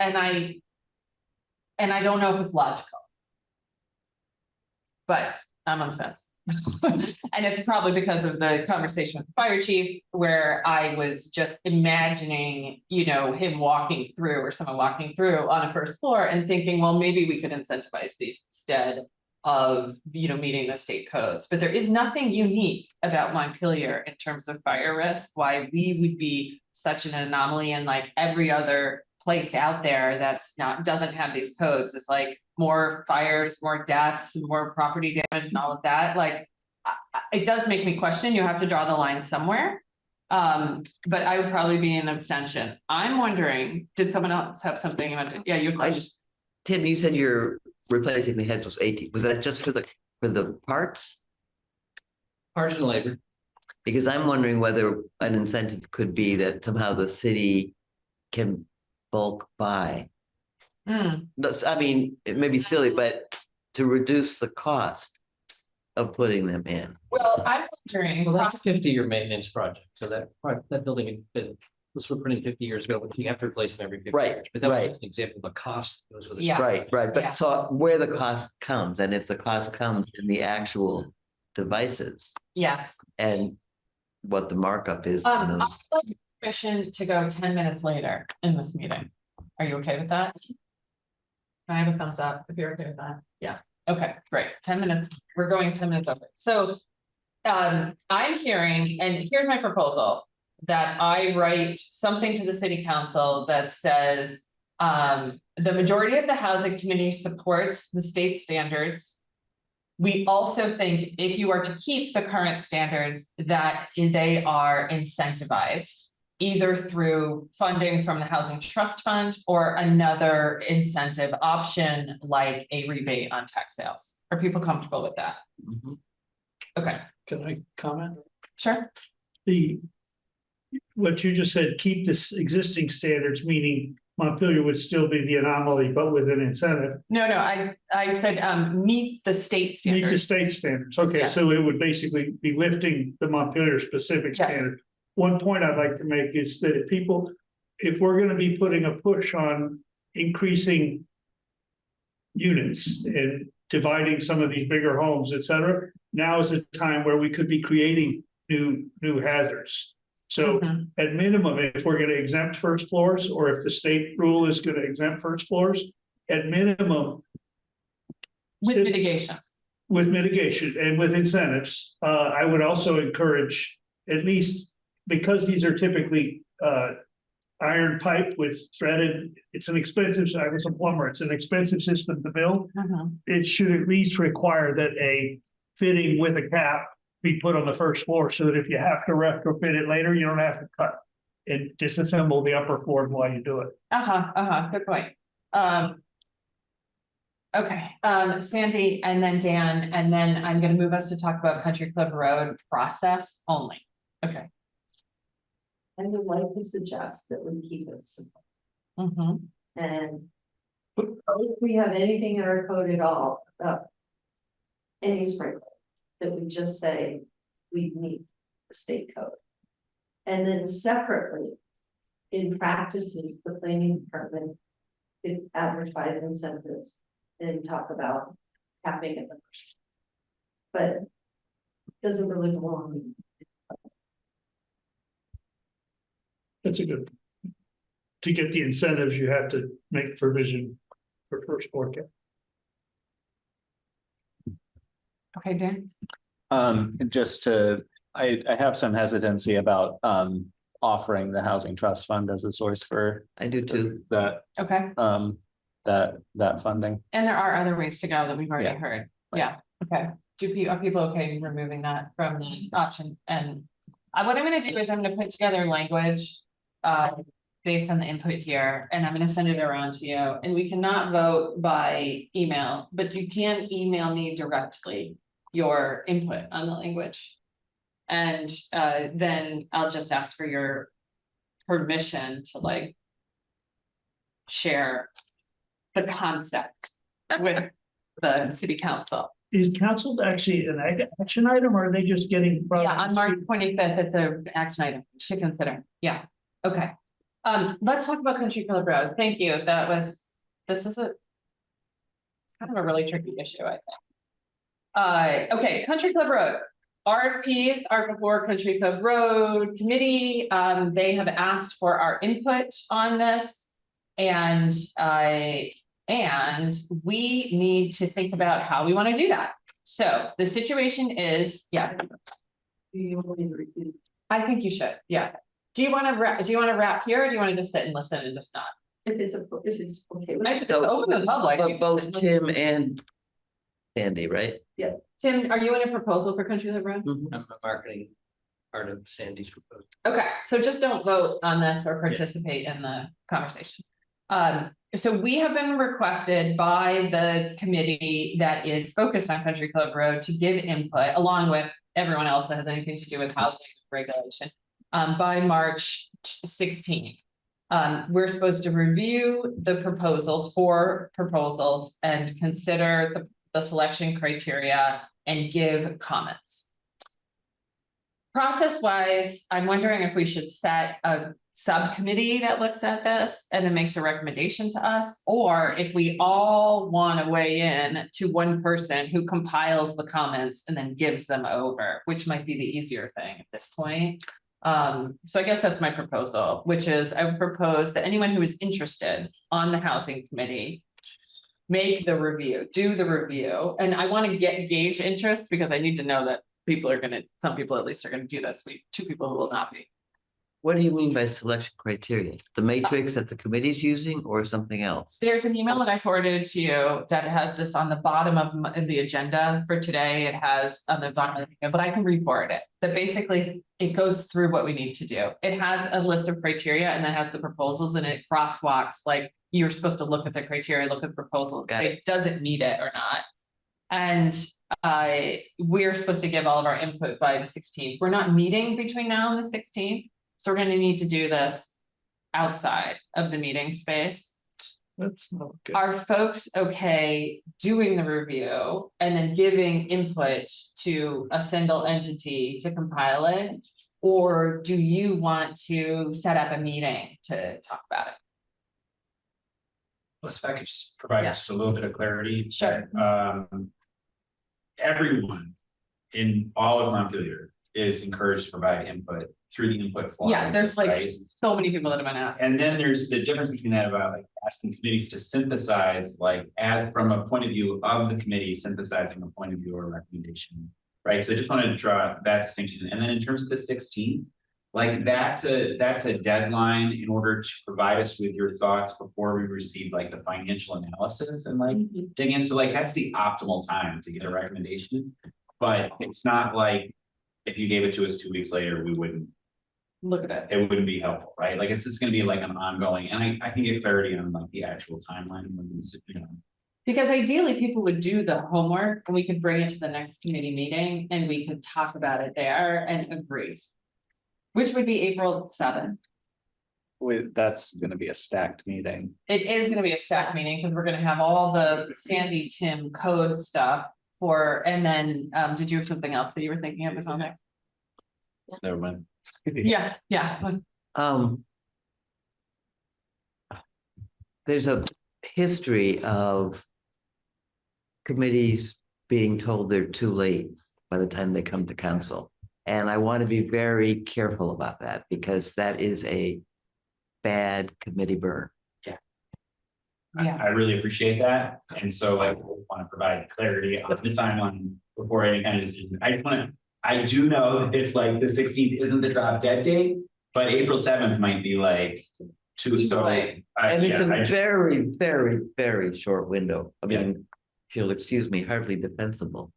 don't know if it's logical. But I'm on the fence. And it's probably because of the conversation with the fire chief, where I was just imagining, him walking through, or someone walking through on a first floor and thinking, well, maybe we could incentivize these instead of, meeting the state codes. But there is nothing unique about Montpelier in terms of fire risk, why we would be such an anomaly, and like every other place out there doesn't have these codes. It's like more fires, more deaths, more property damage and all of that. Like, it does make me question. You have to draw the line somewhere. But I would probably be an abstention. I'm wondering, did someone else have something? Yeah, you. Tim, you said you're replacing the heads was 18. Was that just for the parts? Parts and labor. Because I'm wondering whether an incentive could be that somehow the city can bulk buy. I mean, it may be silly, but to reduce the cost of putting them in. Well, I'm wondering. Well, that's a 50-year maintenance project. So that building was putting 50 years ago, but you have to replace them every 50 years. But that was an example of the cost that goes with it. Yeah. Right. But so where the cost comes, and if the cost comes in the actual devices. Yes. And what the markup is. I'd like permission to go 10 minutes later in this meeting. Are you okay with that? Can I have a thumbs up if you're okay with that? Yeah. Okay, great. 10 minutes. We're going 10 minutes over. So I'm hearing, and here's my proposal, that I write something to the city council that says the majority of the housing committee supports the state standards. We also think if you are to keep the current standards, that they are incentivized either through funding from the Housing Trust Fund or another incentive option like a rebate on tax sales. Are people comfortable with that? Mm-hmm. Okay. Can I comment? Sure. What you just said, keep this existing standards, meaning Montpelier would still be the anomaly, but with an incentive. No, I said meet the state standards. Meet the state standards. Okay, yes. So it would basically be lifting the Montpelier specific standard. One point I'd like to make is that if we're going to be putting a push on increasing units and dividing some of these bigger homes, et cetera, now is a time where we could be creating new hazards. So at minimum, if we're gonna exempt first floors, or if the state rule is gonna exempt first floors, at minimum. With mitigations. With mitigation and with incentives, I would also encourage, at least because these are typically iron pipe with threaded, it's an expensive, I was a plumber, it's an expensive system to build. It should at least require that a fitting with a cap be put on the first floor, so that if you have to retrofit it later, you don't have to cut and disassemble the upper floors while you do it. Good point. Okay, Sandy and then Dan, and then I'm gonna move us to talk about Country Club Road process only. Okay. I would like to suggest that we keep it simple. And if we have anything in our code at all about any sprinkler, that we just say we meet the state code. And then separately, in practices, the planning department could advertise incentives and talk about capping it. But it doesn't really belong. That's a good. To get the incentives, you have to make provision for first floor cap. Okay, Dan. Just to, I have some hesitancy about offering the housing trust fund as a source for. I do too. That, Okay. that funding. And there are other ways to go that we've already Yeah. heard. Yeah, okay. Are people okay removing that from the option? And what I'm gonna do is I'm gonna put together language based on the input here, and I'm gonna send it around to you. And we cannot vote by email, but you can email me directly your input on the language. And then I'll just ask for your permission to like share the concept with the city council. Is council actually an action item, or are they just getting? Yeah, on March 25th, it's an action item to consider. Yeah, okay. Let's talk about Country Club Road. Thank you. This is it's kind of a really tricky issue, I think. Okay, Country Club Road. RFPs are before Country Club Road Committee. They have asked for our input on this, and we need to think about how we want to do that. So the situation is, yeah. I think you should, yeah. Do you want to wrap here, or do you want to just sit and listen and just not? If it's okay. It's open to the public. But both Tim and Sandy, right? Yeah. Tim, are you in a proposal for Country Club Road? I'm a marketing part of Sandy's proposal. Okay, so just don't vote on this or participate in the conversation. So we have been requested by the committee that is focused on Country Club Road to give input, along with everyone else that has anything to do with housing regulation, by March 16th. We're supposed to review the proposals and consider the selection criteria and give comments. Process-wise, I'm wondering if we should set a subcommittee that looks at this and then makes a recommendation to us, or if we all want to weigh in to one person who compiles the comments and then gives them over, which might be the easier thing at this point. So I guess that's my proposal, which is I would propose that anyone who is interested on the housing committee make the review, do the review, and I want to gauge interest because I need to know that some people at least are gonna do this. Two people who will not be. What do you mean by selection criteria? The matrix that the committee's using or something else? There's an email that I forwarded to you that has this on the bottom of the agenda for today. It has on the bottom of the email, but I can re-forward it. That basically it goes through what we need to do. It has a list of criteria and then has the proposals, and it crosswalks like you're supposed to look at the criteria, look at the proposal, and say does it meet it or not. And we're supposed to give all of our input by the 16th. We're not meeting between now and the 16th. So we're going to need to do this outside of the meeting space. That's not good. Are folks okay doing the review and then giving input to a single entity to compile it? Or do you want to set up a meeting to talk about it? If I could just provide Yeah. just a little bit of clarity. Sure. Everyone in all of Montpelier is encouraged to provide input through the input form. Yeah, there's like right? so many people that have been asked. And then there's the difference between that about like asking committees to synthesize, like as from a point of view of the committee, synthesizing a point of view or recommendation. Right, so I just wanted to draw that distinction. And then in terms of the 16th, like that's a deadline in order to provide us with your thoughts before we receive like the financial analysis and like dig in. So like that's the optimal time to get a recommendation. But it's not like if you gave it to us 2 weeks later, we wouldn't look at it. It wouldn't be helpful, right? Like it's just gonna be like an ongoing, and I can get clarity on like the actual timeline when we sit, you know. Because ideally, people would do the homework and we could bring it to the next committee meeting and we could talk about it there and agree. Which would be April 7th. That's gonna be a stacked meeting. It is gonna be a stack meeting because we're gonna have all the Sandy Tim code stuff for, and then, did you have something else that you were thinking of was on there? Never mind. Yeah. There's a history of committees being told they're too late by the time they come to council. And I want to be very careful about that because that is a bad committee burn. I really appreciate that. And so I want to provide clarity on the timeline before any kind of decision. I do know that it's like the 16th isn't the drop dead date, but April 7th might be like too so. Right. And it's a very, very, very short window. I mean, if you'll excuse me, hardly defensible.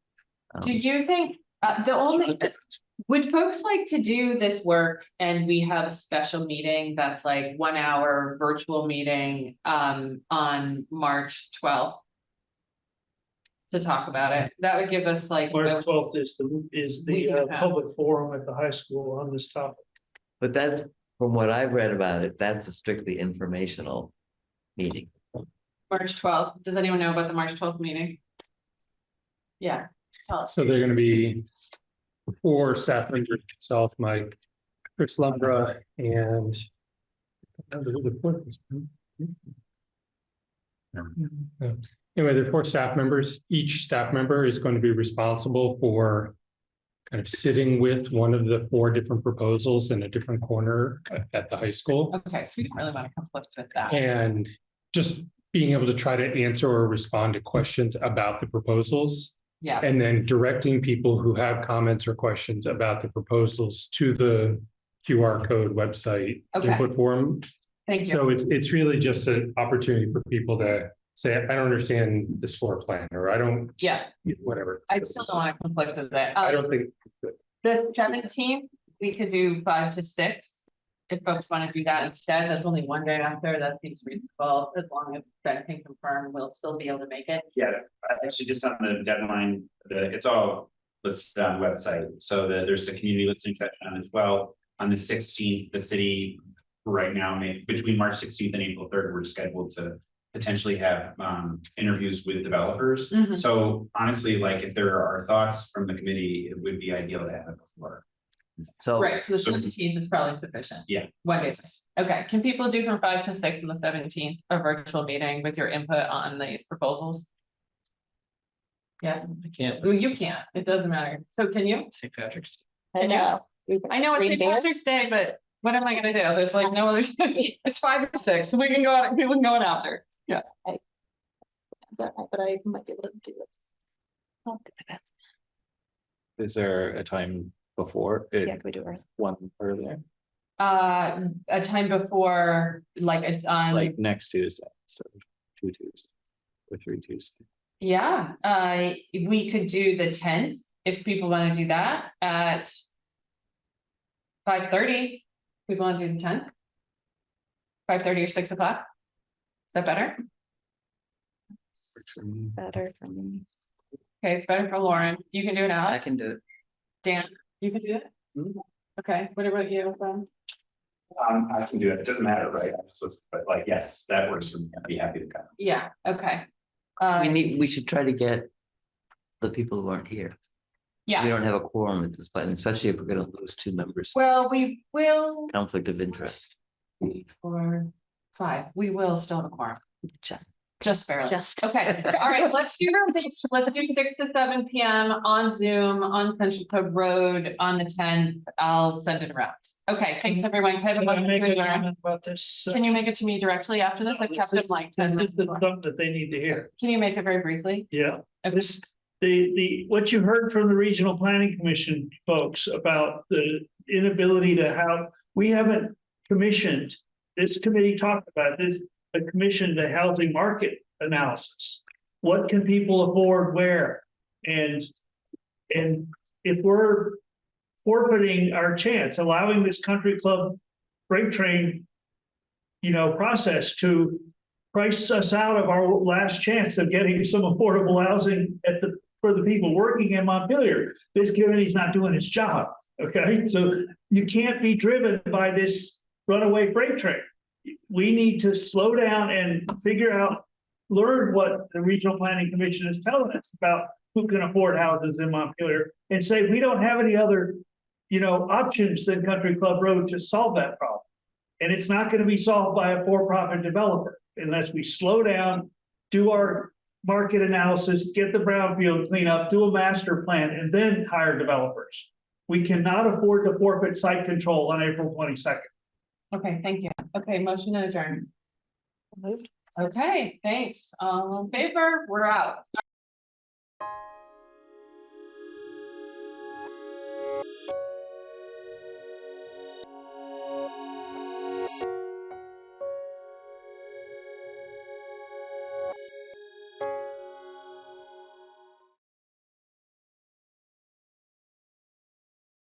Do you think, would folks like to do this work and we have a special meeting that's like 1 hour virtual meeting on March 12th? To talk about it, that would give us like. March 12th is the public forum at the high school on this topic. But that's, from what I've read about it, that's a strictly informational meeting. March 12th, does anyone know about the March 12th meeting? Yeah, tell us. So they're gonna be 4 staff members, myself, Mike, Chris Lumbra, and the fourth was. Anyway, there are 4 staff members. Each staff member is going to be responsible for kind of sitting with one of the 4 different proposals in a different corner at the high school. Okay, so we don't really want to conflict with that. And just being able to try to answer or respond to questions about the proposals. Yeah. And then directing people who have comments or questions about the proposals to the QR code website input form. Thank you. So it's really just an opportunity for people to say, I don't understand this floor plan, or I don't, whatever. I still don't want to conflict with it. I don't think. The 17th, we could do 5 to 6. If folks want to do that instead, that's only one day after, that seems reasonable, as long as Ben can confirm, we'll still be able to make it. Yeah, actually just on the deadline, it's all listed on the website. So there's the community listening section on the 12th. On the 16th, the city right now, between March 16th and April 3rd, we're scheduled to potentially have interviews with developers. So honestly, like if there are thoughts from the committee, it would be ideal to have it before. So right, so the 17th is probably sufficient. Yeah. 1 day. Okay, can people do from 5 to 6 on the 17th, a virtual meeting with your input on these proposals? Yes, I can't. well, you can't, it doesn't matter. So can you? St. Patrick's Day. I know. I know it's St. Patrick's Day, but what am I gonna do? There's like no other, it's 5 or 6, so we can go out, people can go in after. Yeah. But I might be able to do it. Is there a time before? Yeah, can we do it? One earlier, A time before, like it's on. like next Tuesday, so 2 Tuesdays or 3 Tuesdays. Yeah, we could do the 10th if people want to do that at 5:30. People want to do the 10th? 5:30 or 6 o'clock? Is that better? Better for me. Okay, it's better for Lauren. You can do it, Alex? I can do it. Dan, you can do it? Okay, what about you? I can do it. It doesn't matter, right? But like, yes, that works for me. I'd be happy to come. Yeah, okay. We should try to get the people who aren't here. Yeah. We don't have a quorum at this point, especially if we're gonna lose 2 members. Well, we will. Conflict of interest. 3, 4, 5. We will still have a quorum. Just barely. Just. Okay, all right, let's do 6 to 7 PM on Zoom, on Country Club Road, on the 10th. I'll send it around. Okay, thanks, everyone. Can I have a Can I motion make to a adjourn? comment about this? Can you make it to me directly after this? I've kept it like 10 This is minutes. the long. something that they need to hear. Can you make it very briefly? Yeah. Okay. This, what you heard from the Regional Planning Commission folks about the inability to have, we haven't commissioned, this committee talked about this, a commission the housing market analysis. What can people afford where? And if we're forfeiting our chance, allowing this country club freight train, process to price us out of our last chance of getting some affordable housing for the people working in Montpelier, this committee's not doing its job. Okay, so you can't be driven by this runaway freight train. We need to slow down and learn what the Regional Planning Commission is telling us about who can afford houses in Montpelier, and say we don't have any other, options than Country Club Road to solve that problem. And it's not going to be solved by a for-profit developer unless we slow down, do our market analysis, get the brownfield cleanup, do a master plan, and then hire developers. We cannot afford to forfeit site control on April 22nd. Okay, thank you. Okay, motion to adjourn. Moved. Okay, thanks. All in favor? We're out.